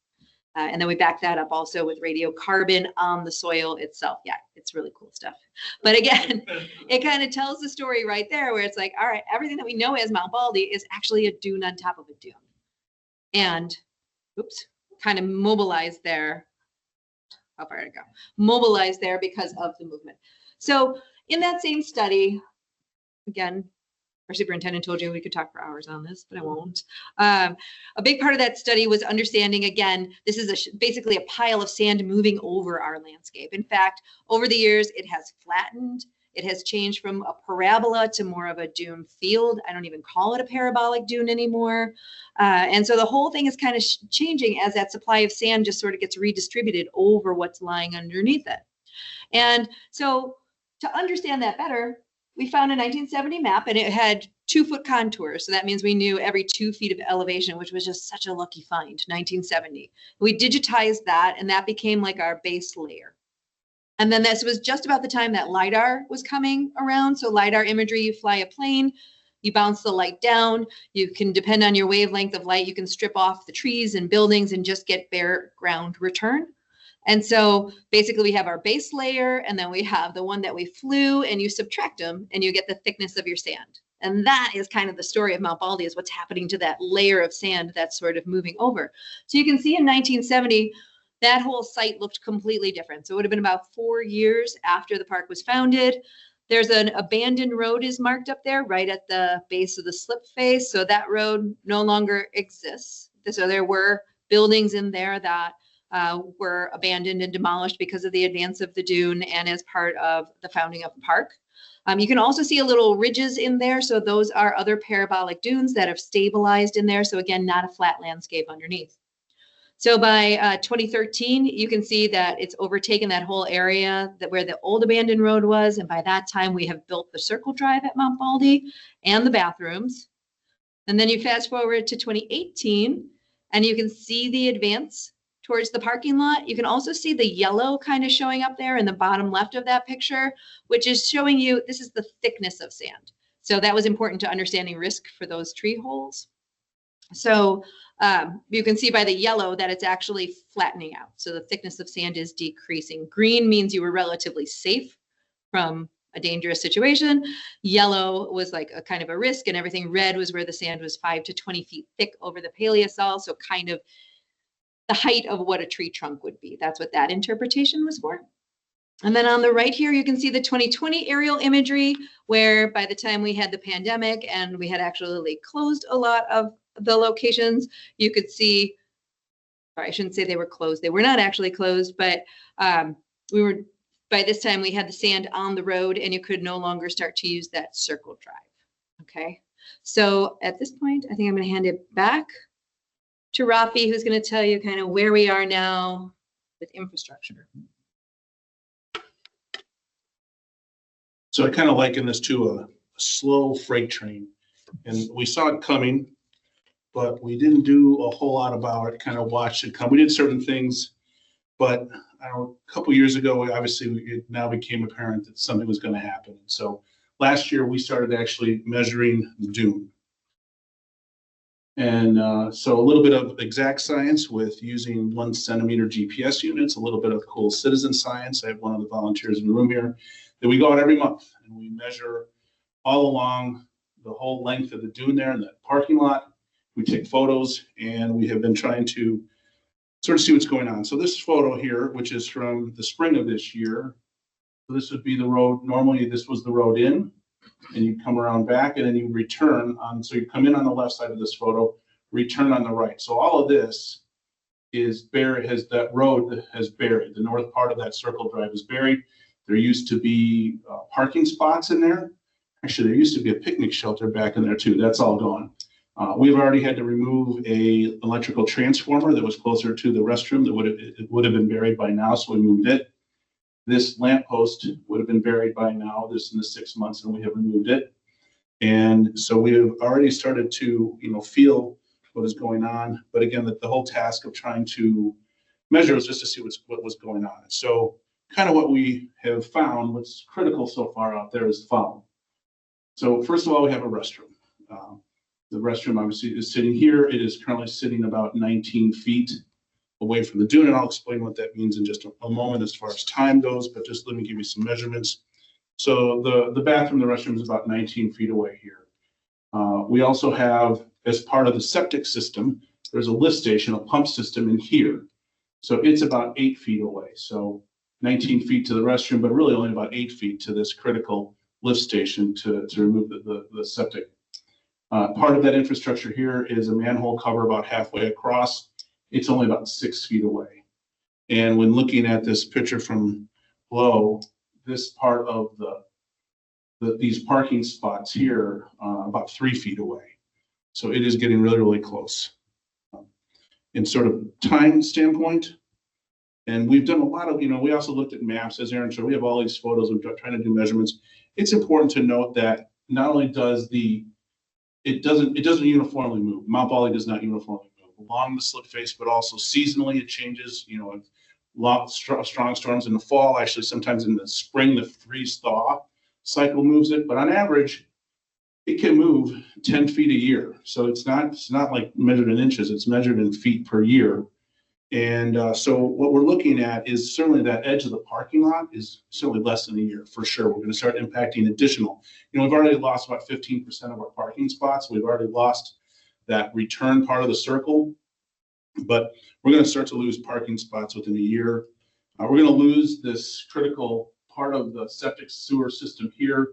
And then we back that up also with radiocarbon on the soil itself. Yeah, it's really cool stuff. But again, it kind of tells the story right there where it's like, all right, everything that we know as Mount Baldy is actually a dune on top of a dune. And, oops, kind of mobilized there. How far did it go? Mobilized there because of the movement. So in that same study, again, our superintendent told you we could talk for hours on this, but I won't. A big part of that study was understanding, again, this is basically a pile of sand moving over our landscape. In fact, over the years, it has flattened. It has changed from a parabola to more of a dune field. I don't even call it a parabolic dune anymore. And so the whole thing is kind of changing as that supply of sand just sort of gets redistributed over what's lying underneath it. And so to understand that better, we found a 1970 map, and it had 2-foot contours. So that means we knew every 2 feet of elevation, which was just such a lucky find, 1970. We digitized that, and that became like our base layer. And then this was just about the time that LiDAR was coming around. So LiDAR imagery, you fly a plane, you bounce the light down, you can, depend on your wavelength of light, you can strip off the trees and buildings and just get bare ground return. And so basically we have our base layer, and then we have the one that we flew, and you subtract them and you get the thickness of your sand. And that is kind of the story of Mount Baldy, is what's happening to that layer of sand that's sort of moving over. So you can see in 1970, that whole site looked completely different. So it would have been about 4 years after the park was founded. There's an abandoned road is marked up there right at the base of the slip face. So that road no longer exists. So there were buildings in there that were abandoned and demolished because of the advance of the dune and as part of the founding of the park. You can also see a little ridges in there. So those are other parabolic dunes that have stabilized in there. So again, not a flat landscape underneath. So by 2013, you can see that it's overtaken that whole area that where the old abandoned road was. And by that time, we have built the circle drive at Mount Baldy and the bathrooms. And then you fast forward to 2018, and you can see the advance towards the parking lot. You can also see the yellow kind of showing up there in the bottom left of that picture, which is showing you this is the thickness of sand. So that was important to understanding risk for those tree holes. So you can see by the yellow that it's actually flattening out. So the thickness of sand is decreasing. Green means you were relatively safe from a dangerous situation. Yellow was like a kind of a risk, and everything red was where the sand was 5 to 20 feet thick over the Paleosol. So kind of the height of what a tree trunk would be. That's what that interpretation was for. And then on the right here, you can see the 2020 aerial imagery, where by the time we had the pandemic and we had actually closed a lot of the locations, you could see, or I shouldn't say they were closed. They were not actually closed, but we were, by this time we had the sand on the road and you could no longer start to use that circle drive. Okay. So at this point, I think I'm going to hand it back to Rafi, who's going to tell you kind of where we are now with infrastructure. So I kind of liken this to a slow freight train, and we saw it coming, but we didn't do a whole lot about it, kind of watched it come. We did certain things, but I don't know, a couple years ago, it now became apparent that something was going to happen. So last year we started actually measuring the dune. And so a little bit of exact science with using 1 centimeter GPS units, a little bit of cool citizen science. I have one of the volunteers in the room here that we go out every month and we measure all along the whole length of the dune there in that parking lot. We take photos and we have been trying to sort of see what's going on. So this photo here, which is from the spring of this year, so this would be the road. Normally this was the road in, and you come around back and then you return on. So you come in on the left side of this photo, return on the right. So all of this is buried, that road has buried. The north part of that circle drive is buried. There used to be parking spots in there. Actually, there used to be a picnic shelter back in there too. That's all gone. We've already had to remove a electrical transformer that was closer to the restroom that would have been buried by now, so we moved it. This lamppost would have been buried by now, this in the 6 months, and we have removed it. And so we have already started to, feel what is going on. But again, the whole task of trying to measure was just to see what was going on. So kind of what we have found, what's critical so far out there is the following. So first of all, we have a restroom. The restroom obviously is sitting here. It is currently sitting about 19 feet away from the dune, and I'll explain what that means in just a moment as far as time goes, but just let me give you some measurements. So the bathroom, the restroom is about 19 feet away here. We also have, as part of the septic system, there's a lift station, a pump system in here. So it's about 8 feet away. So 19 feet to the restroom, but really only about 8 feet to this critical lift station to remove the septic. Part of that infrastructure here is a manhole cover about halfway across. It's only about 6 feet away. And when looking at this picture from below, this part of these parking spots here, about 3 feet away. So it is getting really, really close. In sort of time standpoint, and we've done a lot of, we also looked at maps, as Aaron showed. We have all these photos of trying to do measurements. It's important to note that not only does it doesn't uniformly move. Mount Baldy does not uniformly move along the slip face, but also seasonally it changes. Strong storms in the fall. Actually, sometimes in the spring, the freeze thaw cycle moves it. But on average, it can move 10 feet a year. So it's not like measured in inches. It's measured in feet per year. And so what we're looking at is certainly that edge of the parking lot is certainly less than a year for sure. We're going to start impacting additional. We've already lost about 15% of our parking spots. We've already lost that return part of the circle, but we're going to start to lose parking spots within a year. We're going to lose this critical part of the septic sewer system here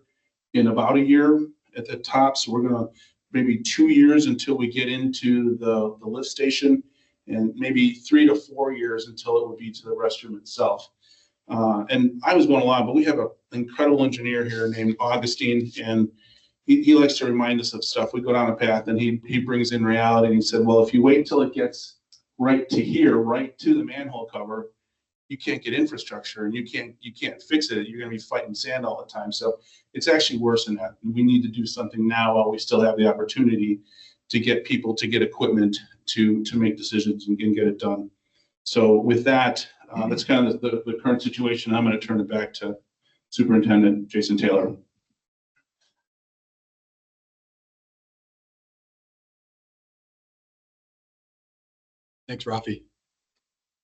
in about a year at the top. So we're going to maybe 2 years until we get into the lift station, and maybe 3 to 4 years until it would be to the restroom itself. And I was going along, but we have an incredible engineer here named Augustine, and he likes to remind us of stuff. We go down a path and he brings in reality, and he said, well, if you wait until it gets right to here, right to the manhole cover, you can't get infrastructure and you can't fix it. You're going to be fighting sand all the time. So it's actually worse than that. And we need to do something now while we still have the opportunity to get people, to get equipment, to make decisions and get it done. So with that, that's kind of the current situation. I'm going to turn it back to Superintendent Jason Taylor. Thanks, Rafi.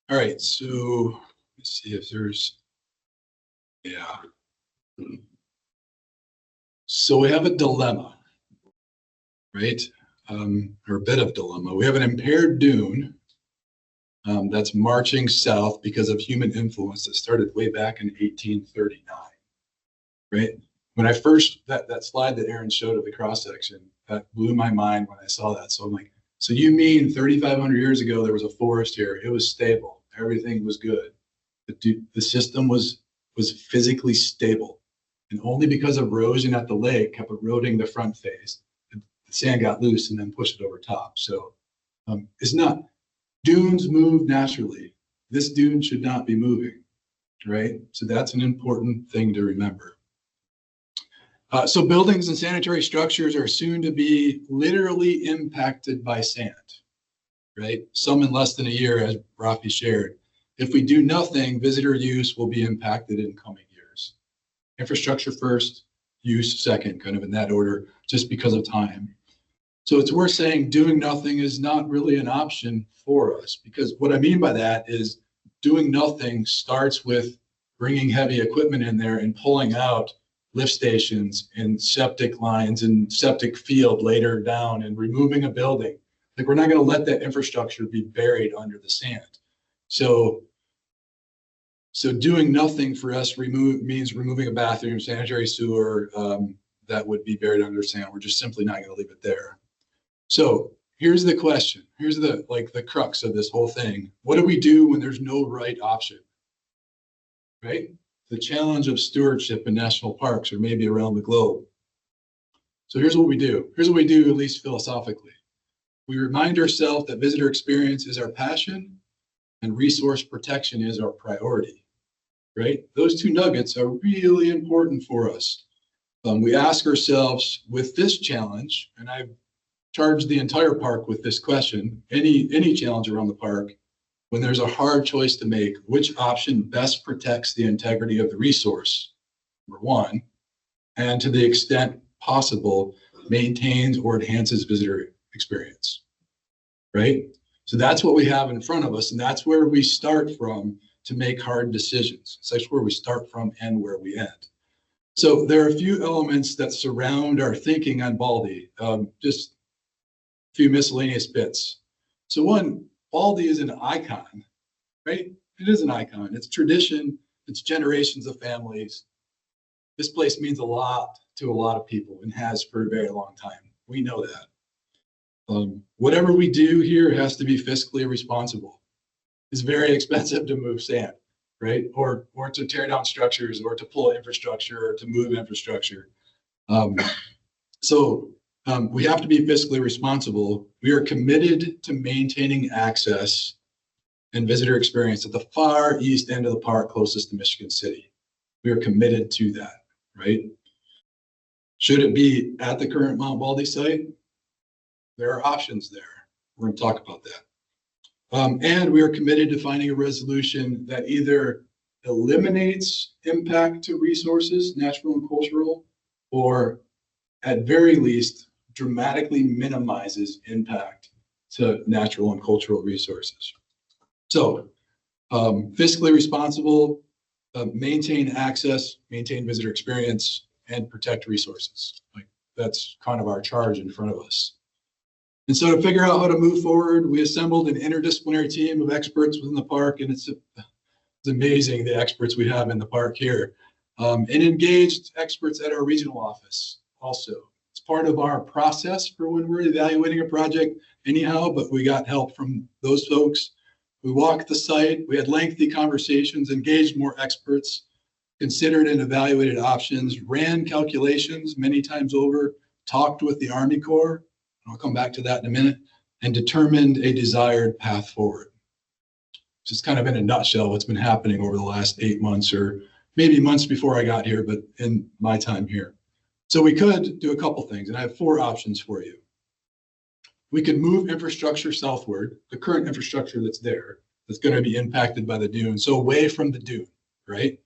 All right, so let's see if there's, yeah. So we have a dilemma, right? Or a bit of dilemma. We have an impaired dune that's marching south because of human influence that started way back in 1839, right? When I first, that slide that Aaron showed of the cross section, that blew my mind when I saw that. So I'm like, so you mean 3,500 years ago, there was a forest here. It was stable. Everything was good. The system was physically stable. And only because of erosion at the lake kept eroding the front face, the sand got loose and then pushed it over top. So it's not, dunes move naturally. This dune should not be moving, right? So that's an important thing to remember. So buildings and sanitary structures are soon to be literally impacted by sand, right? Some in less than a year, as Rafi shared. If we do nothing, visitor use will be impacted in coming years. Infrastructure first, use second, kind of in that order, just because of time. So it's worth saying doing nothing is not really an option for us, because what I mean by that is doing nothing starts with bringing heavy equipment in there and pulling out lift stations and septic lines and septic field later down and removing a building. Like, we're not going to let that infrastructure be buried under the sand. So doing nothing for us means removing a bathroom, sanitary sewer that would be buried under sand. We're just simply not going to leave it there. So here's the question. Here's the crux of this whole thing. What do we do when there's no right option? Right? The challenge of stewardship in national parks, or maybe around the globe. So here's what we do. Here's what we do, at least philosophically. We remind ourselves that visitor experience is our passion and resource protection is our priority, right? Those two nuggets are really important for us. We ask ourselves with this challenge, and I've charged the entire park with this question, any challenge around the park, when there's a hard choice to make, which option best protects the integrity of the resource, number one, and to the extent possible, maintains or enhances visitor experience, right? So that's what we have in front of us, and that's where we start from to make hard decisions. So that's where we start from and where we end. So there are a few elements that surround our thinking on Baldy, just a few miscellaneous bits. So one, Baldy is an icon, right? It is an icon. It's tradition. It's generations of families. This place means a lot to a lot of people and has for a very long time. We know that. Whatever we do here has to be fiscally responsible. It's very expensive to move sand, right? Or to tear down structures, or to pull infrastructure, or to move infrastructure. We have to be fiscally responsible. We are committed to maintaining access and visitor experience at the far east end of the park closest to Michigan City. We are committed to that, right? Should it be at the current Mount Baldy site? There are options there. We're going to talk about that. And we are committed to finding a resolution that either eliminates impact to resources, natural and cultural, or at very least dramatically minimizes impact to natural and cultural resources. So fiscally responsible, maintain access, maintain visitor experience, and protect resources. Like, that's kind of our charge in front of us. And so to figure out how to move forward, we assembled an interdisciplinary team of experts within the park, and it's amazing the experts we have in the park here, and engaged experts at our regional office also. It's part of our process for when we're evaluating a project anyhow, but we got help from those folks. We walked the site, we had lengthy conversations, engaged more experts, considered and evaluated options, ran calculations many times over, talked with the Army Corps, I'll come back to that in a minute, and determined a desired path forward. Just kind of in a nutshell what's been happening over the last 8 months, or maybe months before I got here, but in my time here. So we could do a couple things, and I have 4 options for you. We could move infrastructure southward, the current infrastructure that's there, that's going to be impacted by the dune, so away from the dune, right?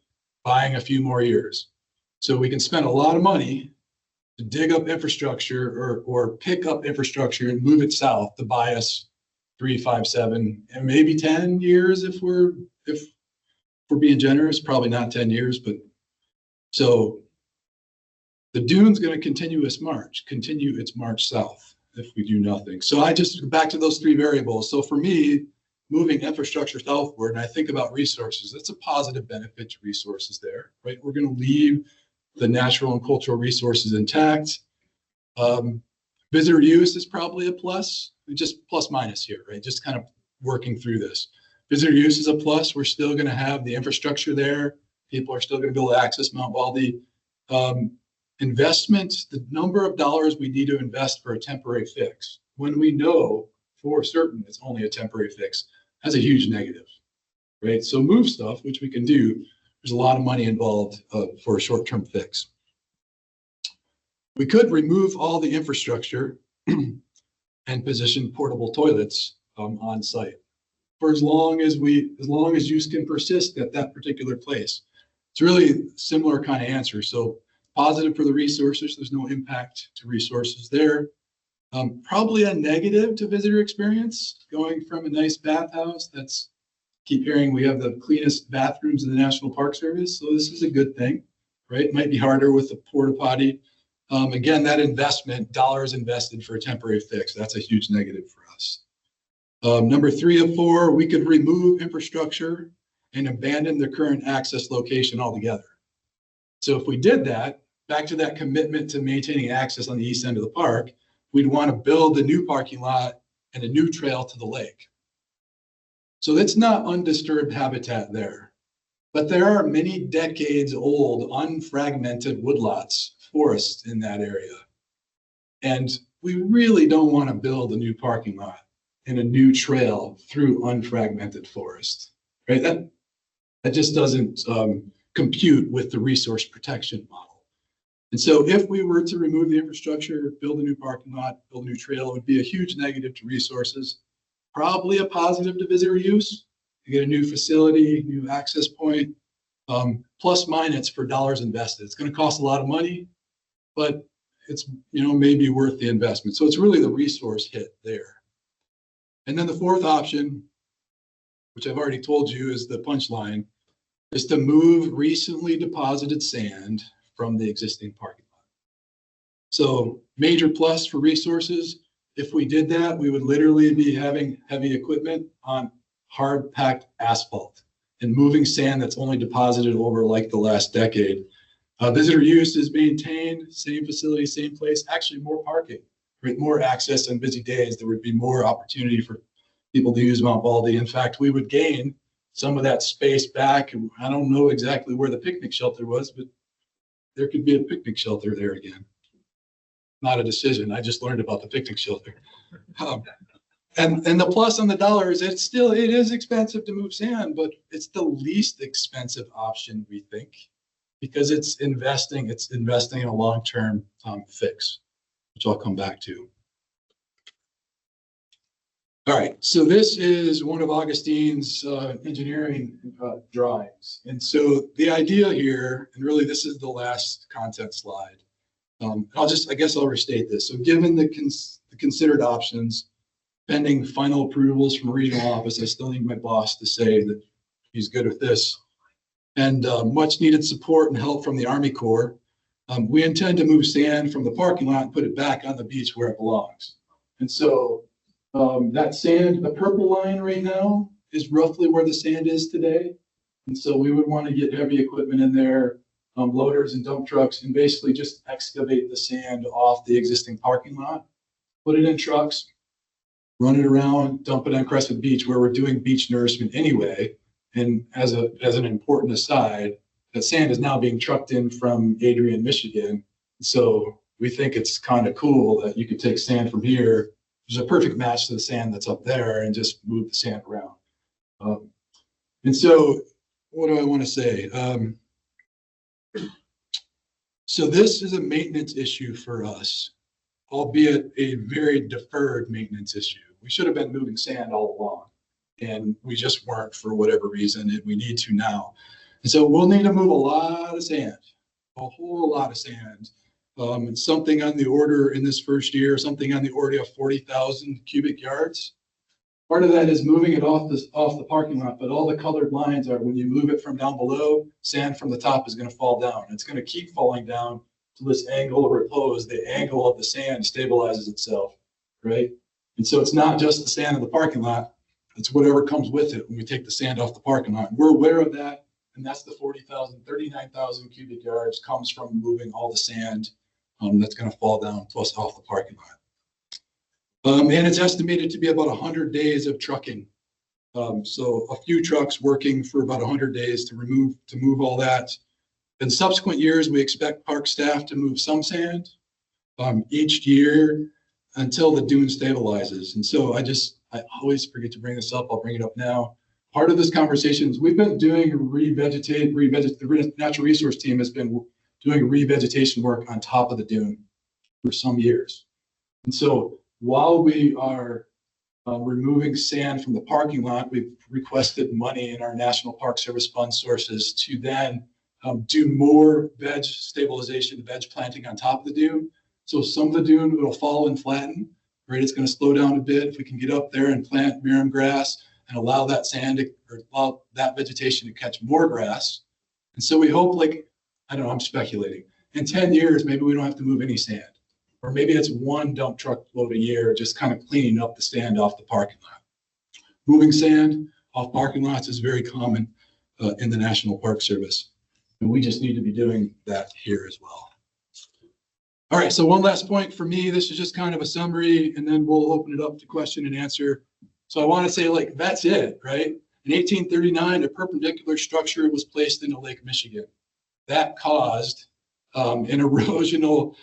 Buying a few more years. So we can spend a lot of money to dig up infrastructure or pick up infrastructure and move it south to buy us 3, 5, 7, and maybe 10 years if we're being generous. Probably not 10 years, but so the dune's going to continue its march south if we do nothing. So I just back to those 3 variables. So for me, moving infrastructure southward, and I think about resources, that's a positive benefit to resources there, right? We're going to leave the natural and cultural resources intact. Visitor use is probably a plus, just plus minus here, right? Just kind of working through this. Visitor use is a plus. We're still going to have the infrastructure there. People are still going to be able to access Mount Baldy. Investment, the number of dollars we need to invest for a temporary fix, when we know for certain it's only a temporary fix, has a huge negative, right? So move stuff, which we can do. There's a lot of money involved for a short-term fix. We could remove all the infrastructure and position portable toilets on site for as long as use can persist at that particular place. It's really similar kind of answer. So positive for the resources, there's no impact to resources there. Probably a negative to visitor experience, going from a nice bathhouse that's, keep hearing we have the cleanest bathrooms in the National Park Service. So this is a good thing, right? It might be harder with the porta potty. Again, that investment, dollars invested for a temporary fix, that's a huge negative for us. Number 3 of 4, we could remove infrastructure and abandon the current access location altogether. So if we did that, back to that commitment to maintaining access on the east end of the park, we'd want to build a new parking lot and a new trail to the lake. So it's not undisturbed habitat there, but there are many decades old unfragmented woodlots, forests in that area. And we really don't want to build a new parking lot and a new trail through unfragmented forest, right? That just doesn't compute with the resource protection model. And so if we were to remove the infrastructure, build a new parking lot, build a new trail, it would be a huge negative to resources, probably a positive to visitor use. You get a new facility, new access point, plus minus for dollars invested. It's going to cost a lot of money, but it's, maybe worth the investment. So it's really the resource hit there. And then the 4th option, which I've already told you is the punchline, is to move recently deposited sand from the existing parking lot. So major plus for resources. If we did that, we would literally be having heavy equipment on hard packed asphalt and moving sand that's only deposited over like the last decade. Visitor use is maintained, same facility, same place, actually more parking, right? More access on busy days. There would be more opportunity for people to use Mount Baldy. In fact, we would gain some of that space back. I don't know exactly where the picnic shelter was, but there could be a picnic shelter there again. Not a decision. I just learned about the picnic shelter. And the plus on the dollar is it is expensive to move sand, but it's the least expensive option, we think, because it's investing in a long-term fix, which I'll come back to. All right, so this is one of Augustine's engineering drawings. And so the idea here, and really this is the last content slide. I guess I'll restate this. So given the considered options, pending final approvals from regional office, I still need my boss to say that he's good with this, and much needed support and help from the Army Corps, we intend to move sand from the parking lot and put it back on the beach where it belongs. And so that sand, the purple line right now, is roughly where the sand is today. And so we would want to get heavy equipment in there, loaders and dump trucks, and basically just excavate the sand off the existing parking lot, put it in trucks, run it around, dump it on Crestwood Beach where we're doing beach nourishment anyway. And as an important aside, that sand is now being trucked in from Adrian, Michigan. So we think it's kind of cool that you could take sand from here. There's a perfect match to the sand that's up there and just move the sand around. And so what do I want to say? So this is a maintenance issue for us, albeit a very deferred maintenance issue. We should have been moving sand all along, and we just weren't for whatever reason, and we need to now. And so we'll need to move a lot of sand, a whole lot of sand. And something on the order in this first year, something on the order of 40,000 cubic yards. Part of that is moving it off the parking lot, but all the colored lines are when you move it from down below, sand from the top is going to fall down. It's going to keep falling down to this angle of repose. The angle of the sand stabilizes itself, right? And so it's not just the sand in the parking lot, it's whatever comes with it when we take the sand off the parking lot. We're aware of that, and that's the 39,000 cubic yards comes from moving all the sand that's going to fall down plus off the parking lot. And it's estimated to be about 100 days of trucking. So a few trucks working for about 100 days to move all that. In subsequent years, we expect park staff to move some sand each year until the dune stabilizes. And so I always forget to bring this up. I'll bring it up now. Part of this conversation is we've been doing the natural resource team has been doing revegetation work on top of the dune. for some years. And so while we are removing sand from the parking lot, we've requested money in our National Park Service fund sources to then do more veg stabilization, veg planting on top of the dune. So some of the dune will fall and flatten, right? It's going to slow down a bit. If we can get up there and plant mirum grass and allow that sand to, or allow that vegetation to catch more grass. And so we hope, like, I don't know, I'm speculating. In 10 years, maybe we don't have to move any sand. Or maybe it's one dump truck load a year, just kind of cleaning up the sand off the parking lot. Moving sand off parking lots is very common in the National Park Service. And we just need to be doing that here as well. All right, so one last point for me, this is just kind of a summary, and then we'll open it up to question and answer. So I want to say, like, that's it, right? In 1839, a perpendicular structure was placed into Lake Michigan. That caused an erosional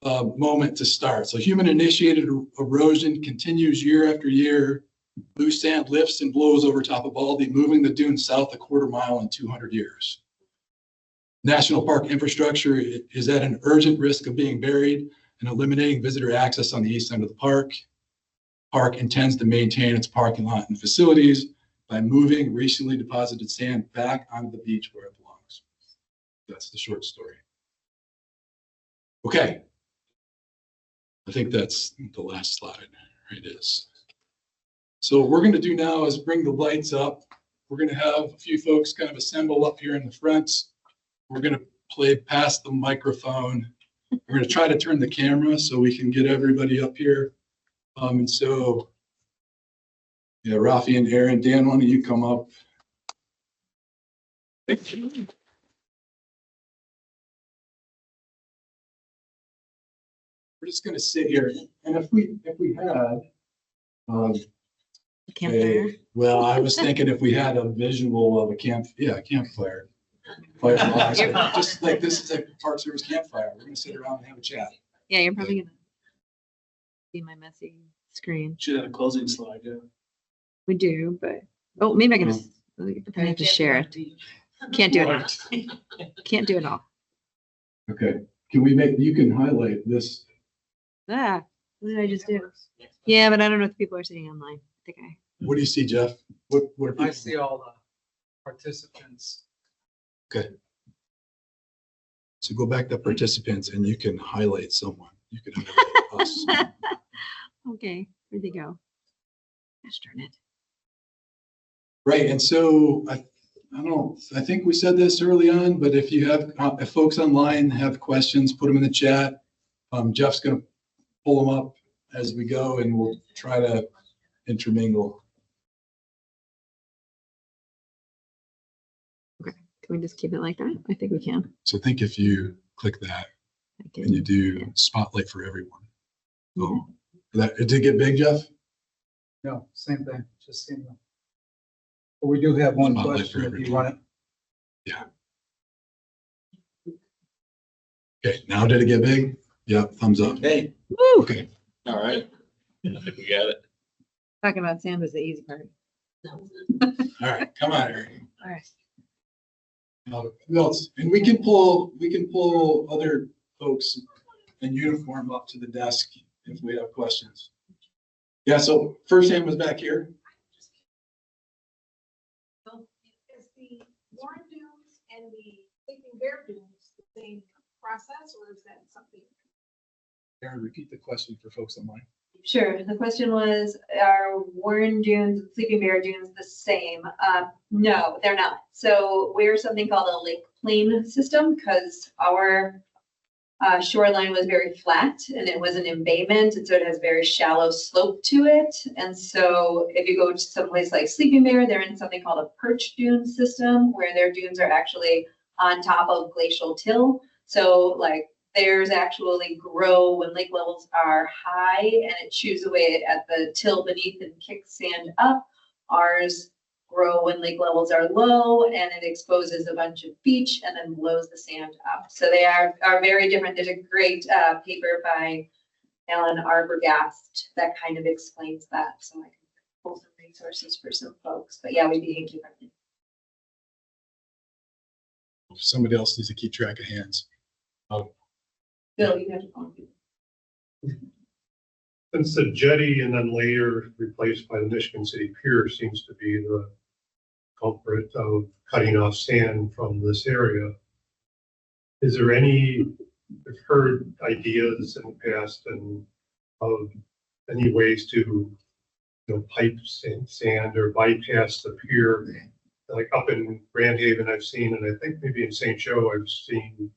moment to start. So human initiated erosion continues year after year. Loose sand lifts and blows over top of Baldy, moving the dune south a quarter mile in 200 years. National park infrastructure is at an urgent risk of being buried and eliminating visitor access on the east end of the park. Park intends to maintain its parking lot and facilities by moving recently deposited sand back onto the beach where it belongs. That's the short story. Okay. I think that's the last slide. It is. So what we're going to do now is bring the lights up. We're going to have a few folks kind of assemble up here in the front. We're going to play past the microphone. We're going to try to turn the camera so we can get everybody up here. And so, yeah, Rafi and Aaron, Dan, why don't you come up? Thank you. We're just going to sit here, and if we had, Campfire. well, I was thinking if we had a visual of a campfire, just like this is a Park Service campfire. We're going to sit around and have a chat. Yeah, you're probably gonna see my messy screen. Should have a closing slide, yeah. We do, but oh, maybe I can just. I have to share it. Can't do it all. Can't do it all. Okay, can we make? You can highlight this. Ah, what did I just do? Yeah, but I don't know if people are sitting online. I think I. What do you see, Jeff? What I see all the participants. Okay. So go back to participants and you can highlight someone. You can highlight us. Okay, where'd they go? Gosh darn it. Right, and so I don't know, I think we said this early on, but if you have, if folks online have questions, put them in the chat. Jeff's going to pull them up as we go and we'll try to intermingle. Okay, can we just keep it like that? I think we can. So I think if you click that and you do spotlight for everyone. Oh, that, it did get big, Jeff? No, same thing, just same thing. But we do have one Spotlight question for if you everyone. want it. Yeah. Okay, now did it get big? Yep, thumbs up. Hey, Woo! Okay. all right. I think we got it. Talking about sand was the easy part. All right, come on, Eric. All right. Who else? And we can pull other folks in uniform up to the desk if we have questions. Yeah, so first hand was back here. So is the Warren Dunes and the Sleeping Bear Dunes the same process, or is that something? Aaron, repeat the question for folks online. Sure. The question was, are Warren Dunes and Sleeping Bear Dunes the same? No, they're not. So we're something called a lake plain system because our shoreline was very flat and it was an embayment. And so it has very shallow slope to it. And so if you go to someplace like Sleeping Bear, they're in something called a perch dune system where their dunes are actually on top of glacial till. So like theirs actually grow when lake levels are high and it chews away at the till beneath and kicks sand up. Ours grow when lake levels are low and it exposes a bunch of beach and then blows the sand up. So they are very different. There's a great paper by Alan Arbogast that kind of explains that. So I can pull some resources for some folks, but yeah, we behave differently. Somebody else needs to keep track of hands. Bill, you have to call me. Since the jetty and then later replaced by the Michigan City Pier seems to be the culprit of cutting off sand from this area, is there any, I've heard ideas in the past and of any ways to, pipe sand or bypass the pier? Like up in Grand Haven, I've seen, and I think maybe in St. Joe, I've seen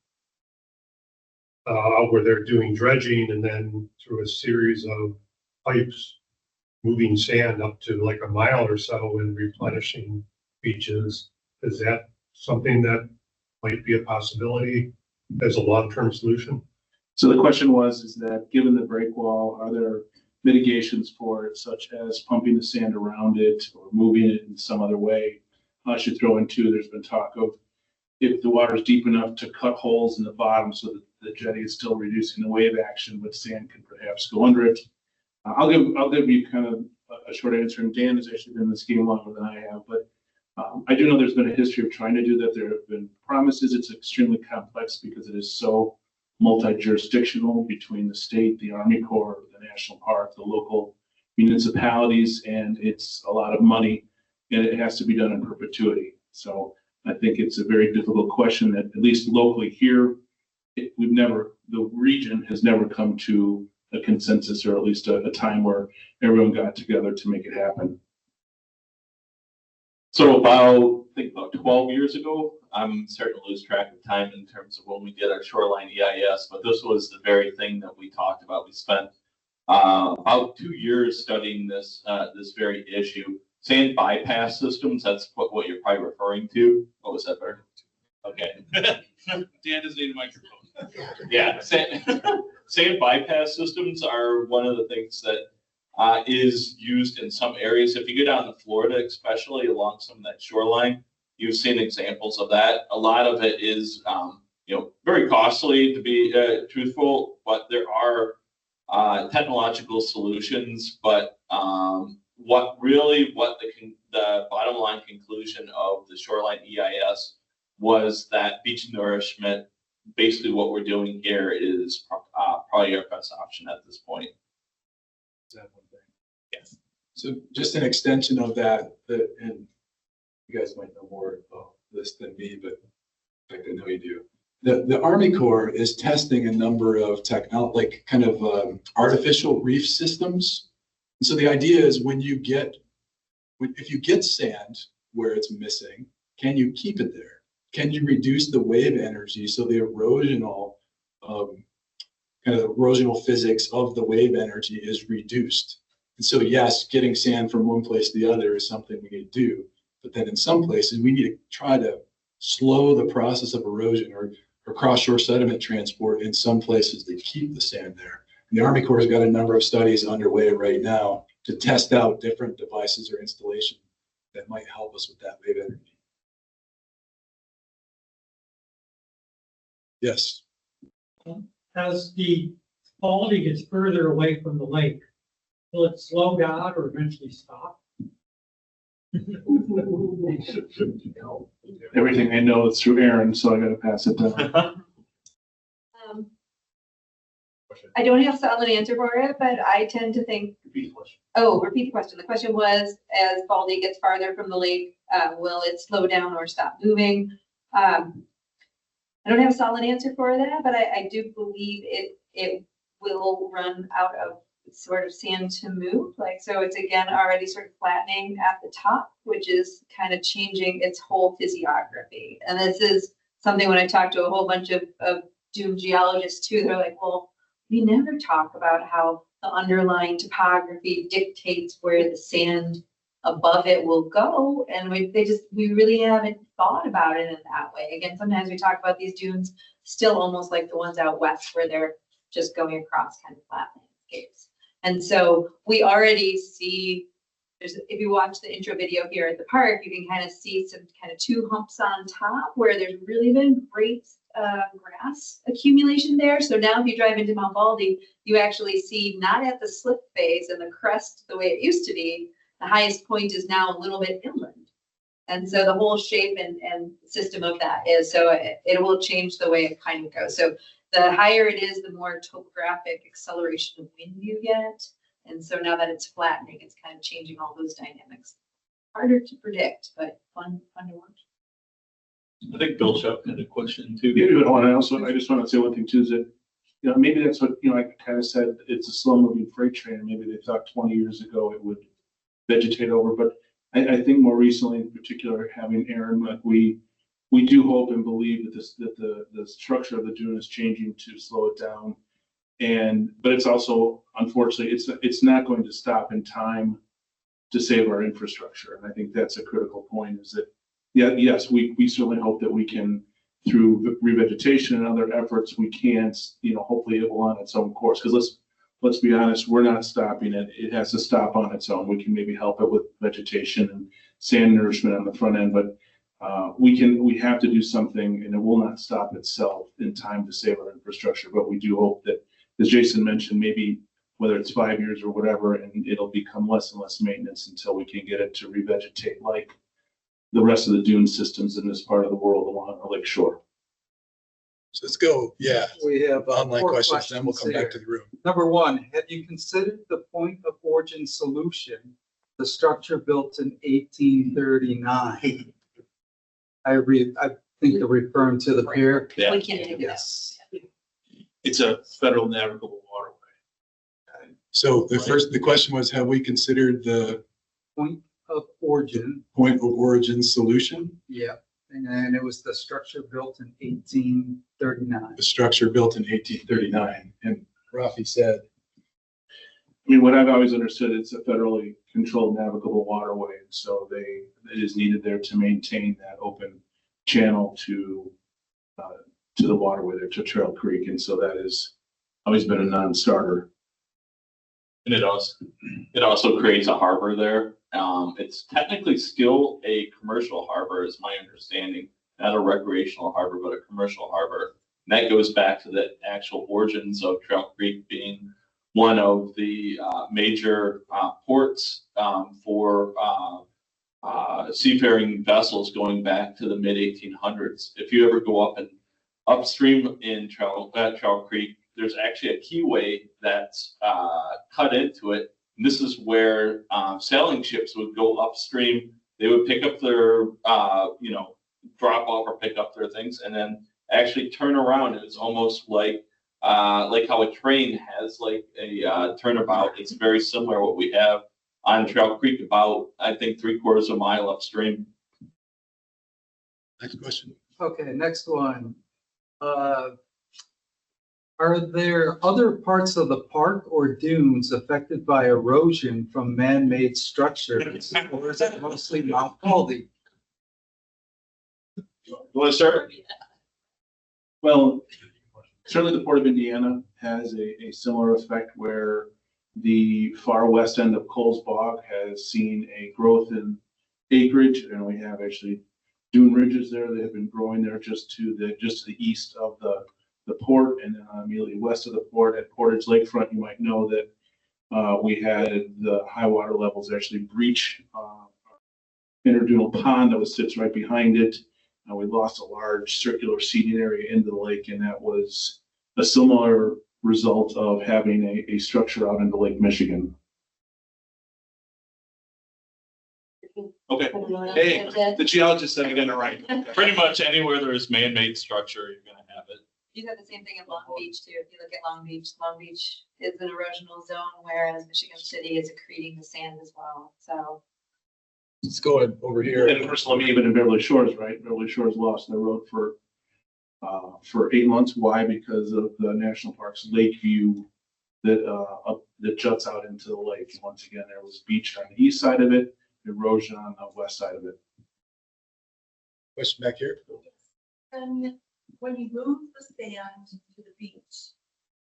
where they're doing dredging and then through a series of pipes, moving sand up to like a mile or so and replenishing beaches. Is that something that might be a possibility as a long-term solution? So the question was, is that given the break wall, are there mitigations for it, such as pumping the sand around it or moving it in some other way? I should throw in too, there's been talk of if the water is deep enough to cut holes in the bottom so that the jetty is still reducing the wave action, but sand can perhaps go under it. I'll give you kind of a short answer, and Dan has actually been in this game longer than I have, but I do know there's been a history of trying to do that. There have been promises. It's extremely complex because it is so multi-jurisdictional between the state, the Army Corps, the National Park, the local municipalities, and it's a lot of money, and it has to be done in perpetuity. So I think it's a very difficult question that, at least locally here, the region has never come to a consensus, or at least a time where everyone got together to make it happen. So about, I think about 12 years ago, I'm starting to lose track of time in terms of when we did our shoreline EIS, but this was the very thing that we talked about. We spent about 2 years studying this very issue. Sand bypass systems, that's what you're probably referring to. What was that, Bert? Okay. Dan doesn't need a microphone. Yeah, sand bypass systems are one of the things that is used in some areas. If you go down to Florida, especially along some of that shoreline, you've seen examples of that. A lot of it is, very costly, to be truthful, but there are technological solutions. But what the bottom line conclusion of the shoreline EIS was that beach nourishment, basically what we're doing here, is probably our best option at this point. Yes. So just an extension of that, and you guys might know more about this than me, but in fact, I know you do. The Army Corps is testing a number of artificial reef systems. And so the idea is if you get sand where it's missing, can you keep it there? Can you reduce the wave energy so the erosional physics of the wave energy is reduced? And so yes, getting sand from one place to the other is something we need to do, but then in some places we need to try to slow the process of erosion or cross-shore sediment transport in some places to keep the sand there. And the Army Corps has got a number of studies underway right now to test out different devices or installation that might help us with that wave energy. Yes. As the quality gets further away from the lake, will it slow down or eventually stop? Everything I know is through Aaron, so I got to pass it down. I don't have a solid answer for it, but I tend to think. Repeat the question. Oh, repeat the question. The question was, as Baldy gets farther from the lake, will it slow down or stop moving? I don't have a solid answer for that, but I do believe it will run out of sort of sand to move. So it's again already sort of flattening at the top, which is kind of changing its whole physiography. And this is something when I talk to a whole bunch of dune geologists too, they're like, well, we never talk about how the underlying topography dictates where the sand above it will go. And we really haven't thought about it in that way. Again, sometimes we talk about these dunes still almost like the ones out west where they're just going across kind of flat landscapes. And so we already see, if you watch the intro video here at the park, you can kind of see some kind of two humps on top where there's really been great grass accumulation there. So now if you drive into Mount Baldy, you actually see not at the slip phase and the crest the way it used to be. The highest point is now a little bit inland. And so the whole shape and system of that is, so it will change the way it kind of goes. So the higher it is, the more topographic acceleration of wind you get. And so now that it's flattening, it's kind of changing all those dynamics. Harder to predict, but fun to watch. I think Bill Shep had a question too. Yeah, and I just want to say one thing too, is that, you know, maybe that's what, you know, I kind of said, it's a slow moving freight train. Maybe they thought 20 years ago it would vegetate over, but I think more recently, in particular, having Aaron, like we do hope and believe that the structure of the dune is changing to slow it down. But it's also, unfortunately, it's not going to stop in time to save our infrastructure. And I think that's a critical point, is that, yes, we certainly hope that we can, through revegetation and other efforts, we can, you know, hopefully it will on its own course. Because let's be honest, we're not stopping it. It has to stop on its own. We can maybe help it with vegetation and sand nourishment on the front end, but we have to do something, and it will not stop itself in time to save our infrastructure. But we do hope that, as Jason mentioned, maybe whether it's 5 years or whatever, and it'll become less and less maintenance until we can get it to revegetate like the rest of the dune systems in this part of the world along our lake shore. So let's go. Yeah. We have Online 4 questions, then we'll come here. back to the room. Number 1, have you considered the point of origin solution, the structure built in 1839? I think they're referring to the pier. Yeah. We can't take it out. Yes. It's a federal navigable waterway. So the question was, have we considered the Point of origin, point of origin solution? yeah, and then it was the structure built in 1839. The structure built in 1839. And Rafi said, I mean, what I've always understood, it's a federally controlled navigable waterway, and so it is needed there to maintain that open channel to the waterway there, to Trail Creek, and so that has always been a non-starter. And it also creates a harbor there. It's technically still a commercial harbor, is my understanding, not a recreational harbor, but a commercial harbor. And that goes back to the actual origins of Trail Creek being one of the major ports for seafaring vessels going back to the mid 1800s. If you ever go up and upstream in Trail Creek, there's actually a keyway that's cut into it. And this is where sailing ships would go upstream. They would pick up their, drop off or pick up their things, and then actually turn around. It's almost like how a train has like a turnabout. It's very similar what we have on Trail Creek, about, I think, 3/4 of a mile upstream. next question. Okay, next one. Are there other parts of the park or dunes affected by erosion from man-made structures, or is it mostly Mount Baldy? You want to start? Well, certainly the Port of Indiana has a similar effect, where the far west end of Coles Bog has seen a growth in acreage, and we have actually dune ridges there that have been growing there just to the east of the port, and then immediately west of the port at Portage Lakefront. You might know that we had the high water levels actually breach interdunal pond that sits right behind it. We lost a large circular seating area into the lake, and that was a similar result of having a structure out into Lake Michigan. Okay. Hey, the geologist said I got it right. Pretty much anywhere there is man-made structure, you're going to have it. You have the same thing at Long Beach too. If you look at Long Beach is an erosional zone, whereas Michigan City is accreting the sand as well. So Let's go over here. And of course, let me even in Beverly Shores, right? Beverly Shores lost their road for 8 months. Why? Because of the national park's lake view that juts out into the lake. Once again, there was beach on the east side of it, erosion on the west side of it. Question back here. And when you move the sand to the beach,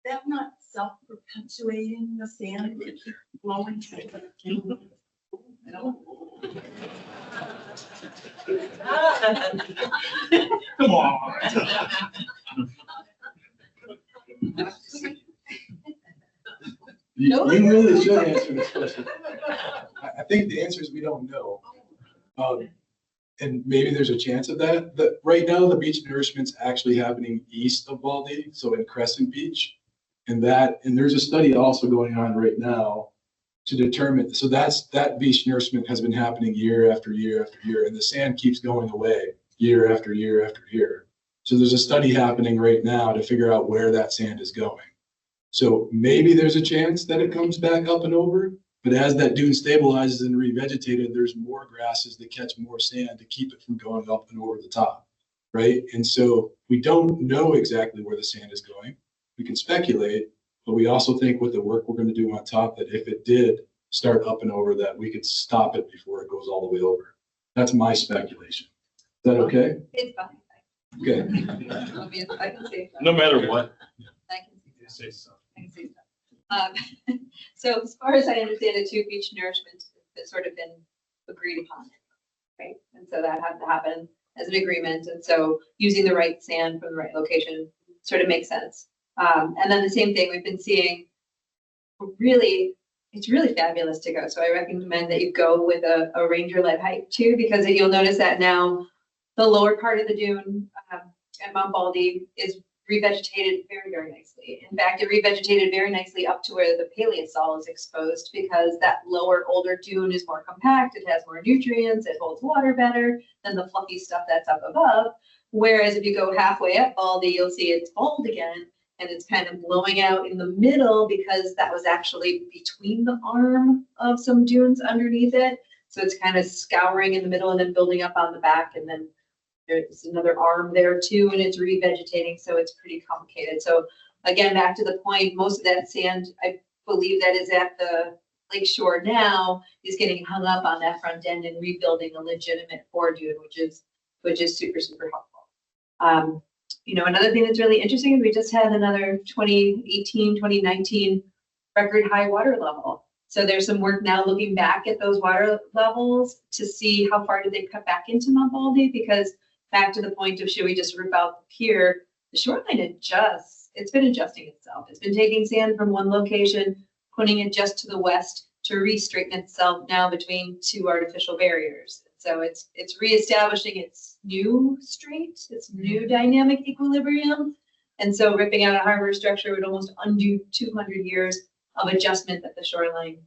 that's not self-perpetuating the sand to keep flowing to the Come on. You really should answer this question. I think the answer is we don't know. and maybe there's a chance of that. Right now, the beach nourishment's actually happening east of Baldy, so in Crescent Beach. And there's a study also going on right now to determine, so that beach nourishment has been happening year after year after year, and the sand keeps going away year after year after year. So there's a study happening right now to figure out where that sand is going. So maybe there's a chance that it comes back up and over, but as that dune stabilizes and revegetated, there's more grasses that catch more sand to keep it from going up and over the top, right? And so we don't know exactly where the sand is going. We can speculate, but we also think with the work we're going to do on top, that if it did start up and over, that we could stop it before it goes all the way over. That's my speculation. Is that okay? It's fine. Okay. I can say that. No matter what. I can say so. I can say so. So as far as I understand, the two beach nourishment has sort of been agreed upon, right? And so that had to happen as an agreement. And so using the right sand from the right location sort of makes sense. And then the same thing we've been seeing, it's really fabulous to go. So I recommend that you go with a ranger-led hike too, because you'll notice that now the lower part of the dune at Mount Baldy is revegetated very, very nicely. In fact, it revegetated very nicely up to where the paleosol is exposed, because that lower, older dune is more compact, it has more nutrients, it holds water better than the fluffy stuff that's up above. Whereas if you go halfway up Baldy, you'll see it's bald again, and it's kind of blowing out in the middle because that was actually between the arm of some dunes underneath it. So it's kind of scouring in the middle and then building up on the back, and then there's another arm there too, and it's revegetating, so it's pretty complicated. So again, back to the point, most of that sand, I believe that is at the lake shore now, is getting hung up on that front end and rebuilding a legitimate fore dune, which is super, super helpful. You know, another thing that's really interesting is we just had another 2018, 2019 record high water level. So there's some work now looking back at those water levels to see how far did they cut back into Mount Baldy, because back to the point of should we just rip out the pier, the shoreline it's been adjusting itself. It's been taking sand from one location, putting it just to the west to re-straighten itself now between two artificial barriers. So it's reestablishing its new straight, its new dynamic equilibrium. And so ripping out a harbor structure would almost undo 200 years of adjustment that the shoreline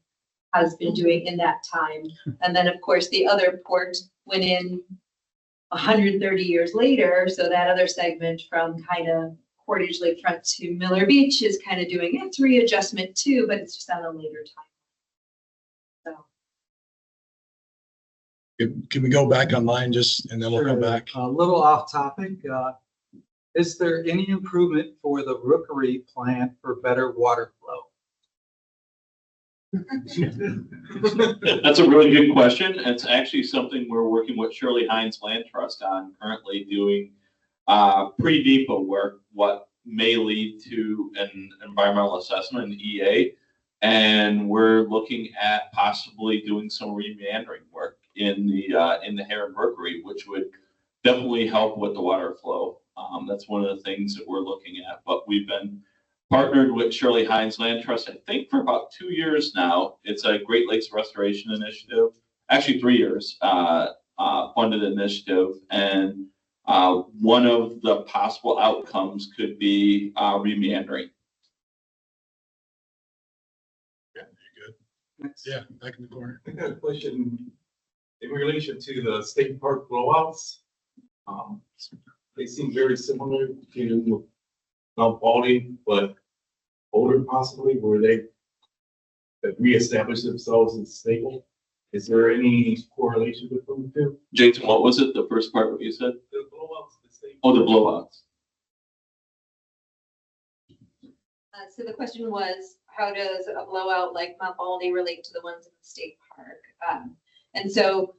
has been doing in that time. And then of course the other port went in 130 years later. So that other segment from kind of Portage Lakefront to Miller Beach is kind of doing its readjustment too, but it's just on a later time. So. Can we go back online and then we'll come back? A little off topic. Is there any improvement for the rookery plant for better water flow? That's a really good question. It's actually something we're working with Shirley Hines Land Trust on currently doing pre-DEPA work, what may lead to an environmental assessment, an EA. And we're looking at possibly doing some remeandering work in the Heron Rookery, which would definitely help with the water flow. That's one of the things that we're looking at. But we've been partnered with Shirley Hines Land Trust, I think for about 2 years now. It's a Great Lakes Restoration Initiative, actually 3 years, funded initiative. And one of the possible outcomes could be remeandering. Yeah, you're good. Yeah, back in the corner. I got a question in relation to the state park blowouts. They seem very similar to Mount Baldy, but older possibly, where they reestablished themselves as stable. Is there any correlation between the two? Jason, what was it? The first part what you said? The blowouts, the state. Oh, the blowouts. So the question was, how does a blowout like Mount Baldy relate to the ones in the state park? And so,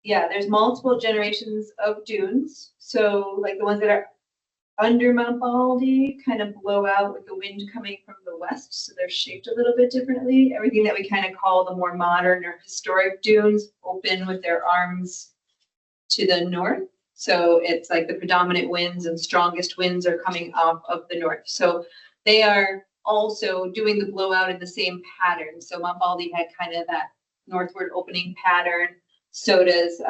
yeah, there's multiple generations of dunes. So like the ones that are under Mount Baldy kind of blow out with the wind coming from the west. So they're shaped a little bit differently. Everything that we kind of call the more modern or historic dunes open with their arms to the north. So it's like the predominant winds and strongest winds are coming off of the north. So they are also doing the blowout in the same pattern. So Mount Baldy had kind of that northward opening pattern. So does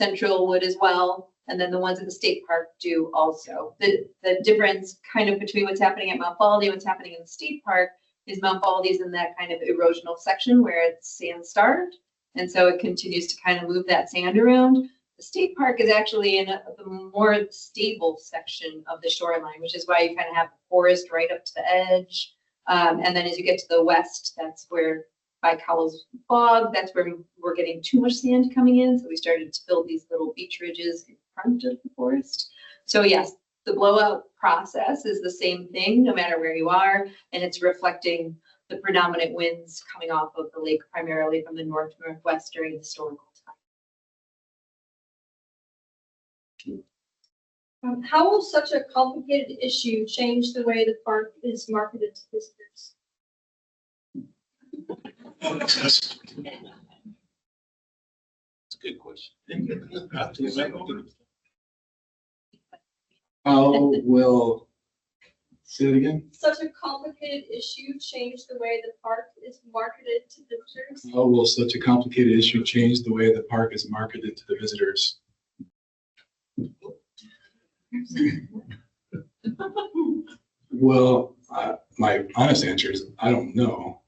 Central would as well. And then the ones at the state park do also. The difference kind of between what's happening at Mount Baldy and what's happening in the state park is Mount Baldy's in that kind of erosional section where it's sand starved. And so it continues to kind of move that sand around. The state park is actually in the more stable section of the shoreline, which is why you kind of have the forest right up to the edge. And then as you get to the west, that's where by Cowell's Bog, that's where we're getting too much sand coming in. So we started to build these little beach ridges in front of the forest. So yes, the blowout process is the same thing no matter where you are, and it's reflecting the predominant winds coming off of the lake, primarily from the northwest during historical time. How will such a complicated issue change the way the park is marketed to visitors? That's a good question. How will, say it again? Such a complicated issue change the way the park is marketed to visitors? How will such a complicated issue change the way the park is marketed to the visitors? Well, my honest answer is I don't know.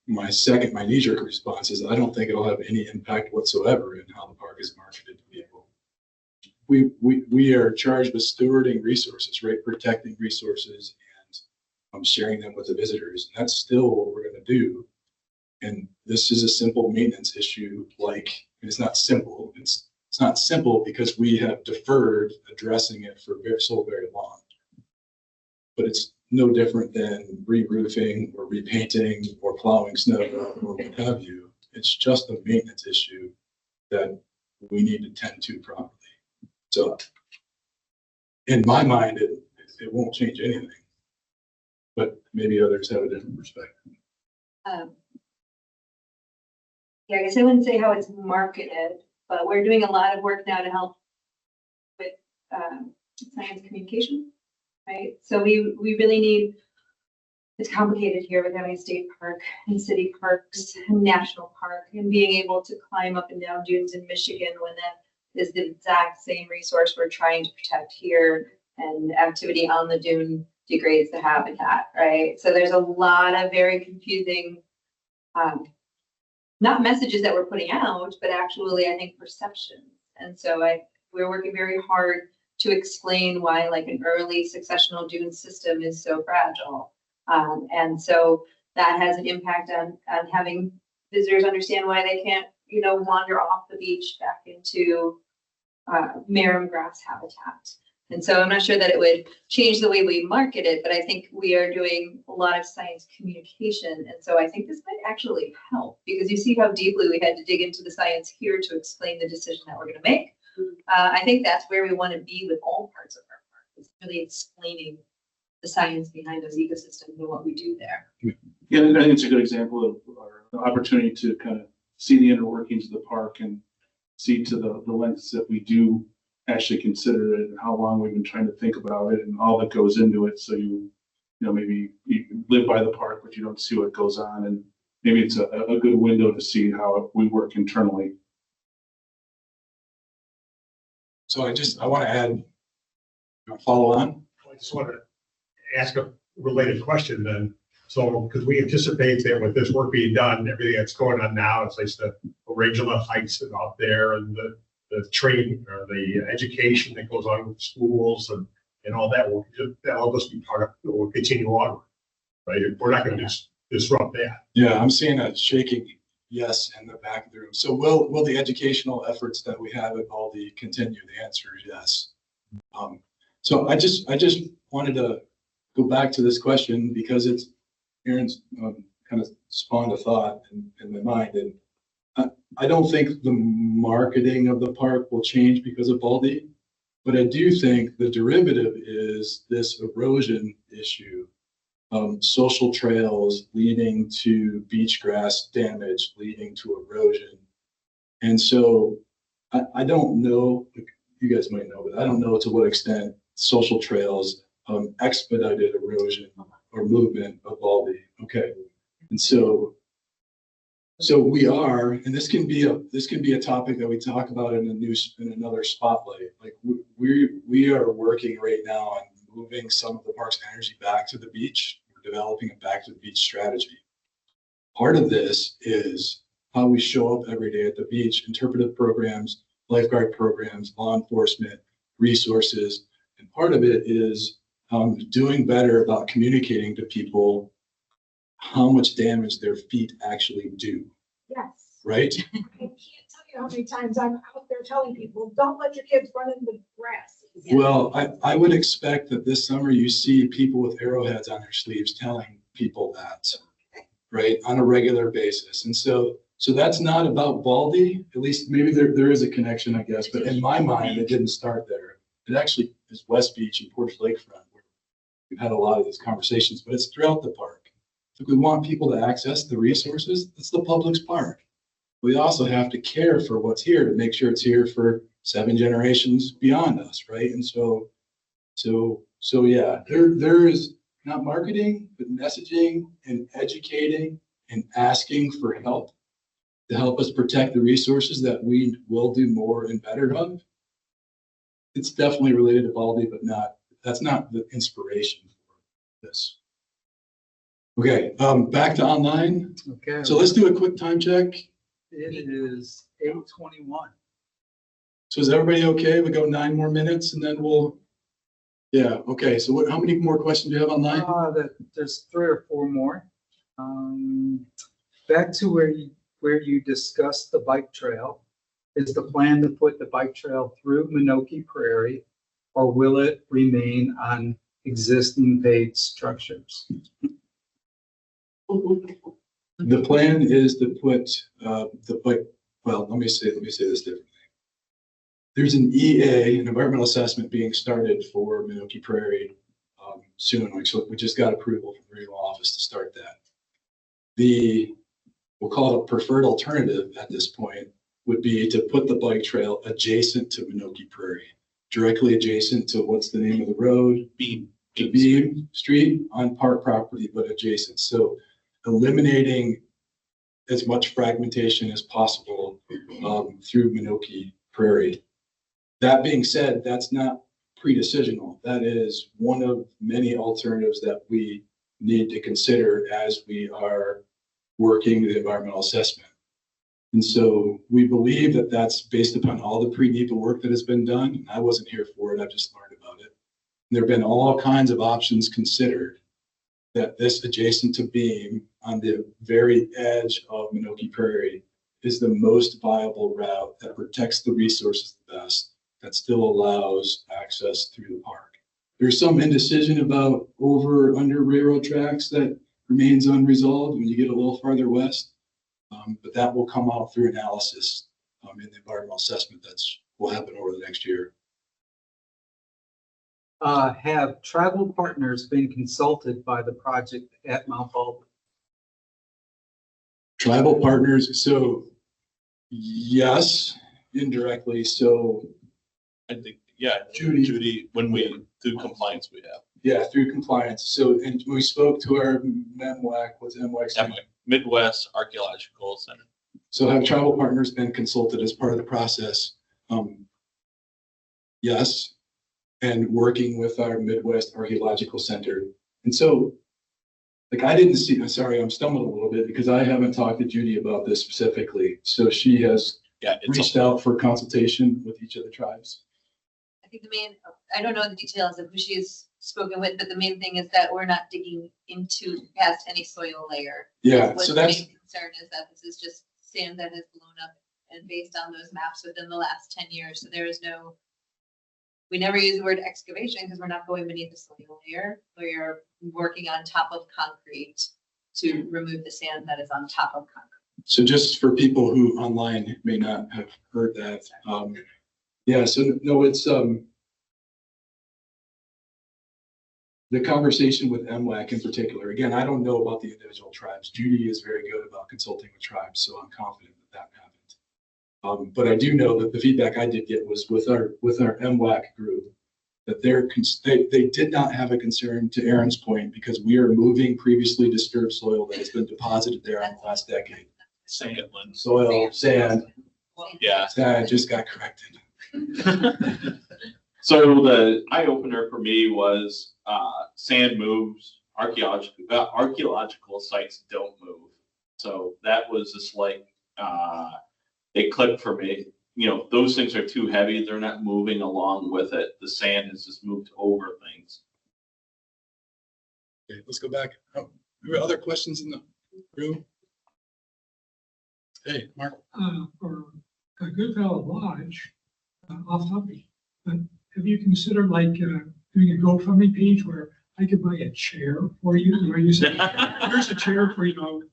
My knee-jerk response is I don't think it'll have any impact whatsoever in how the park is marketed to people. We are charged with stewarding resources, right? Protecting resources and sharing them with the visitors. And that's still what we're going to do. And this is a simple maintenance issue. It's not simple. It's not simple because we have deferred addressing it for so very long. But it's no different than re-roofing or repainting or plowing snow or what have you. It's just a maintenance issue that we need to tend to properly. So in my mind, it won't change anything, but maybe others have a different perspective. Yeah, I guess I wouldn't say how it's marketed, but we're doing a lot of work now to help with science communication, right? So we really need, it's complicated here with having a state park and city parks and national park and being able to climb up and down dunes in Michigan when that is the exact same resource we're trying to protect here, and activity on the dune degrades the habitat, right? So there's a lot of very confusing, not messages that we're putting out, but actually I think perceptions. And so we're working very hard to explain why like an early successional dune system is so fragile. And so that has an impact on having visitors understand why they can't, wander off the beach back into marram grass habitat. And so I'm not sure that it would change the way we market it, but I think we are doing a lot of science communication. And so I think this might actually help because you see how deeply we had to dig into the science here to explain the decision that we're going to make. I think that's where we want to be with all parts of our park, is really explaining the science behind those ecosystems and what we do there. Yeah, I think it's a good example of our opportunity to kind of see the inner workings of the park and see to the lengths that we do actually consider it and how long we've been trying to think about it and all that goes into it. So maybe you live by the park, but you don't see what goes on, and maybe it's a good window to see how we work internally. So I want to add, follow on. I just want to ask a related question then. So, because we anticipate that with this work being done, everything that's going on now, it's like the range of the heights out there and the training or the education that goes on with schools and all that will just be part of it. Will continue on, right? We're not going to disrupt that. Yeah, I'm seeing a shaking yes in the back of the room. So will the educational efforts that we have at Baldy continue? The answer is yes. So I just wanted to go back to this question because Aaron's kind of spawned a thought in my mind, and I don't think the marketing of the park will change because of Baldy, but I do think the derivative is this erosion issue. Social trails leading to beach grass damage, leading to erosion. And so I don't know, you guys might know, but I don't know to what extent social trails expedited erosion or movement of Baldy. Okay. And so So we are, and this can be a topic that we talk about in another spotlight. Like we are working right now on moving some of the park's energy back to the beach. We're developing a back to the beach strategy. Part of this is how we show up every day at the beach, interpretive programs, lifeguard programs, law enforcement, resources. And part of it is doing better about communicating to people how much damage their feet actually do, Yes. right? I can't tell you how many times I'm out there telling people, don't let your kids run in the grass. Well, I would expect that this summer you see people with arrowheads on their sleeves telling people that, right, on a regular basis. And so that's not about Baldy, at least maybe there is a connection, I guess, but in my mind, it didn't start there. It actually is West Beach and Portage Lakefront where we've had a lot of these conversations, but it's throughout the park. If we want people to access the resources, it's the public's park. We also have to care for what's here to make sure it's here for 7 generations beyond us, right? And so yeah, there is not marketing, but messaging and educating and asking for help to help us protect the resources that we will do more and better of. It's definitely related to Baldy, but that's not the inspiration for this. Okay, back to online. Okay. So let's do a quick time check. It is 8:21. So is everybody okay? We go 9 more minutes and then yeah, okay. So how many more questions do you have online? There's 3 or 4 more. Back to where you discussed the bike trail. Is the plan to put the bike trail through Minoki Prairie, or will it remain on existing paved structures? The plan is to put the bike, well, let me say this differently. There's an EA, an environmental assessment being started for Minoki Prairie soon. So we just got approval from the regional office to start that. We'll call it a preferred alternative at this point would be to put the bike trail adjacent to Minoki Prairie, directly adjacent to what's the name of the road? Beam Street on park property, but adjacent. So eliminating as much fragmentation as possible through Minoki Prairie. That being said, that's not pre-decisional. That is one of many alternatives that we need to consider as we are working the environmental assessment. And so we believe that that's based upon all the pre-NEPA work that has been done. I wasn't here for it, I just learned about it. There have been all kinds of options considered that this adjacent to Beam on the very edge of Minoki Prairie is the most viable route that protects the resources the best, that still allows access through the park. There's some indecision about over under railroad tracks that remains unresolved when you get a little farther west, but that will come out through analysis in the environmental assessment will happen over the next year. Have tribal partners been consulted by the project at Mount Baldy? Tribal partners, so yes, indirectly. So I think, yeah, Judy, when through compliance we have. Yeah, through compliance. So, and we spoke to our MWAC, what's MWAC? Midwest Archaeological Center. So have tribal partners been consulted as part of the process? Yes, and working with our Midwest Archaeological Center. And so, like I'm sorry, I'm stumbling a little bit because I haven't talked to Judy about this specifically. So she has reached out for consultation with each of the tribes. I think I don't know the details of who she's spoken with, but the main thing is that we're not digging into past any soil layer. Yeah, What so the that's, main concern is that this is just sand that has blown up and based on those maps within the last 10 years. So there is we never use the word excavation because we're not going beneath the soil layer. We are working on top of concrete to remove the sand that is on top of concrete. so just for people who online may not have heard that, yeah, so no, it's, the conversation with MWAC in particular, again, I don't know about the individual tribes. Judy is very good about consulting with tribes, so I'm confident that happened. But I do know that the feedback I did get was with our MWAC group, that they did not have a concern, to Aaron's point, because we are moving previously disturbed soil that has been deposited there in the last decade. soil, sand. Yeah. I just got corrected. So the eye opener for me was, sand moves, archaeological sites don't move. So that was just like, it clicked for me. You know, those things are too heavy. They're not moving along with it. The sand has just moved over things. Okay, let's go back. Oh, there are other questions in the room? Hey, Mark. For a Goodfellow Lodge, off topic, but have you considered like doing a GoFundMe page where I could buy a chair for you? You know, you say, here's a chair for, $250.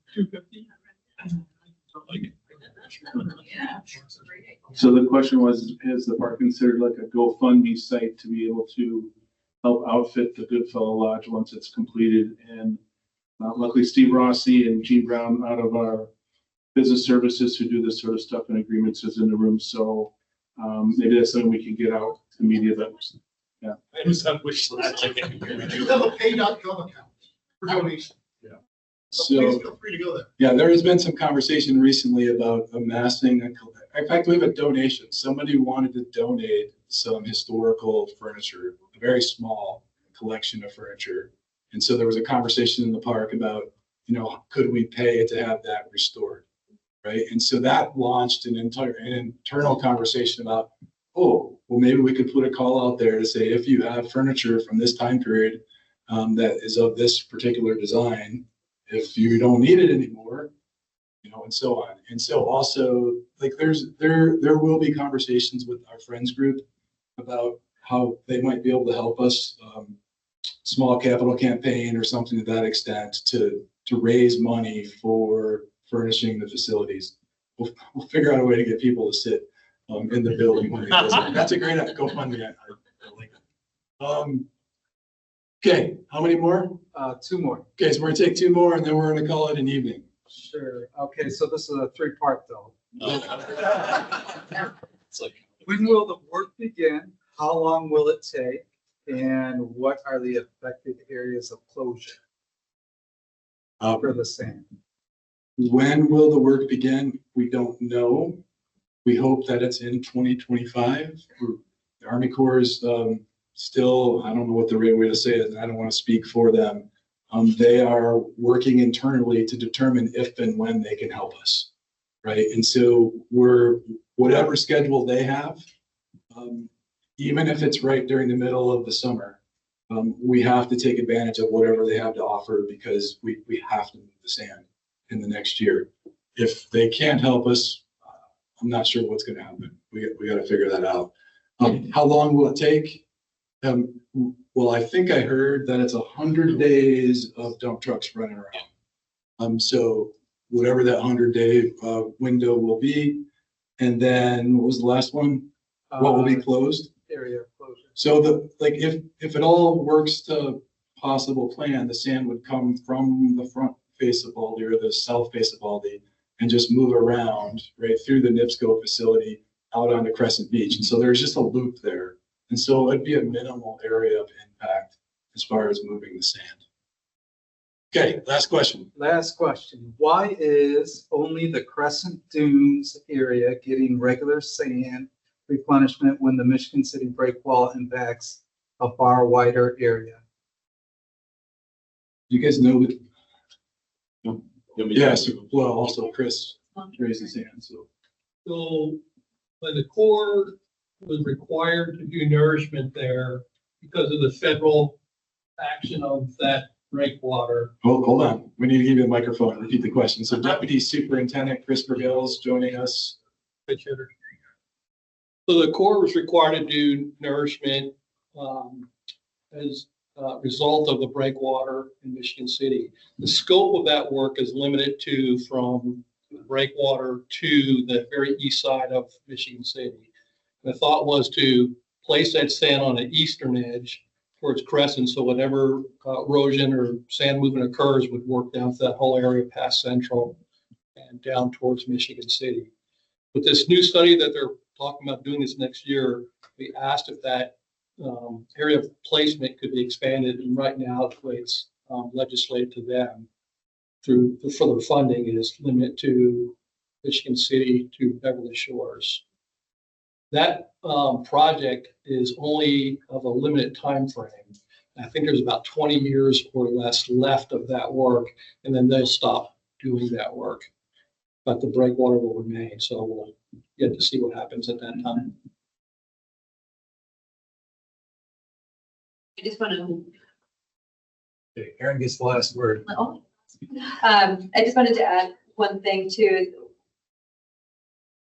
So the question was, has the park considered like a GoFundMe site to be able to help outfit the Goodfellow Lodge once it's completed? And luckily Steve Rossi and Gene Brown out of our business services who do this sort of stuff and agreements is in the room. So maybe that's something we can get out to media members. Yeah. I was on wish list. We do have a pay.gov account for donation. Yeah. So please feel free to go there. Yeah, there has been some conversation recently about amassing in fact, we have a donation. Somebody wanted to donate some historical furniture, a very small collection of furniture. And so there was a conversation in the park about, could we pay to have that restored? Right. And so that launched an internal conversation about, well, maybe we could put a call out there to say, if you have furniture from this time period that is of this particular design, if you don't need it anymore, and so on. And so also, like, there will be conversations with our friends group about how they might be able to help us, small capital campaign or something to that extent to raise money for furnishing the facilities. We'll figure out a way to get people to sit in the building when they visit. That's a great GoFundMe. I like it. Okay, how many more? 2 more. Okay, so we're gonna take 2 more and then we're gonna call it an evening. Sure. Okay, so this is a 3-part though. It's like, When will the work begin? How long will it take? And what are the affected areas of closure for the sand? When will the work begin? We don't know. We hope that it's in 2025. The Army Corps is still, I don't know what the right way to say it. I don't want to speak for them. They are working internally to determine if and when they can help us, right? And so whatever schedule they have, even if it's right during the middle of the summer, we have to take advantage of whatever they have to offer because we have to move the sand in the next year. If they can't help us, I'm not sure what's going to happen. We got to figure that out. How long will it take? Well, I think I heard that it's 100 days of dump trucks running around. So whatever that 100-day window will be. And then what was the last one? What will be closed? Area closure. So if it all works to possible plan, the sand would come from the front face of Baldy or the south face of Baldy and just move around right through the NIPSCO facility out onto Crescent Beach. And so there's just a loop there. And so it'd be a minimal area of impact as far as moving the sand. Okay, last question. Last question. Why is only the Crescent Dunes area getting regular sand replenishment when the Michigan City breakwall impacts a far wider area? You guys know that? Yes, well, also Chris raised his hand, so. So when the Corps was required to do nourishment there because of the federal action of that breakwater. Hold on. We need to give you a microphone and repeat the question. So Deputy Superintendent Chris Vergil's joining us. So the Corps was required to do nourishment as a result of the breakwater in Michigan City. The scope of that work is limited to from the breakwater to the very east side of Michigan City. The thought was to place that sand on the eastern edge towards Crescent, so whatever erosion or sand movement occurs would work down to that whole area past Central and down towards Michigan City. With this new study that they're talking about doing this next year, we asked if that area of placement could be expanded, and right now the way it's legislated to them through the further funding is limited to Michigan City to Beverly Shores. That project is only of a limited time frame. I think there's about 20 years or less left of that work, and then they'll stop doing that work. But the breakwater will remain, so we'll get to see what happens at that time. I just want to Okay, Aaron gets the last word. I just wanted to add one thing too.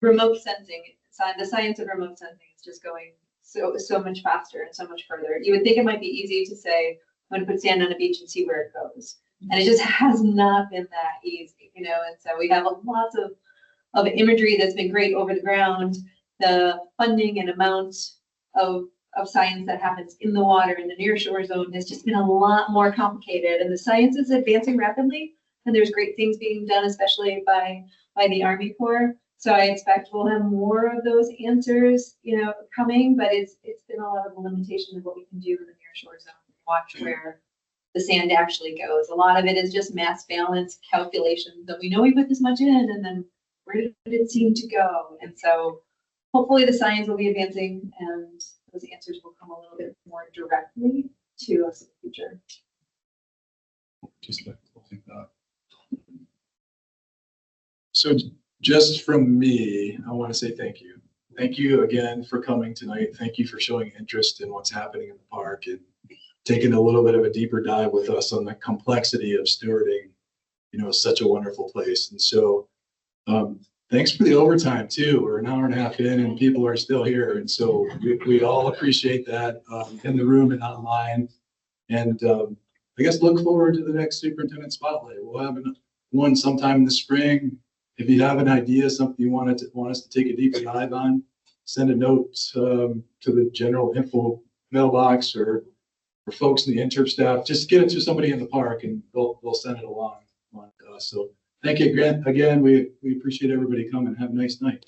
Remote sensing, the science of remote sensing is just going so much faster and so much further. You would think it might be easy to say, I'm going to put sand on a beach and see where it goes. And it just has not been that easy, you know, and so we have lots of imagery that's been great over the ground. The funding and amount of science that happens in the water in the nearshore zone has just been a lot more complicated, and the science is advancing rapidly, and there's great things being done, especially by the Army Corps. So I expect we'll have more of those answers, you know, coming, but it's been a lot of the limitation of what we can do in the nearshore zone. Watch where the sand actually goes. A lot of it is just mass balance calculations that we know we put this much in, and then where did it seem to go? And so hopefully the science will be advancing and those answers will come a little bit more directly to us in the future. Just like that. So just from me, I want to say thank you. Thank you again for coming tonight. Thank you for showing interest in what's happening in the park and taking a little bit of a deeper dive with us on the complexity of stewarding, you know, such a wonderful place. And so thanks for the overtime too. We're an hour and a half in and people are still here. And so we all appreciate that in the room and online. And I guess look forward to the next Superintendent Spotlight. We'll have one sometime in the spring. If you have an idea, something you want us to take a deeper dive on, send a note to the general info mailbox or folks in the intern staff. Just get it to somebody in the park and they'll send it along to us. So thank you again. We appreciate everybody coming. Have a nice night.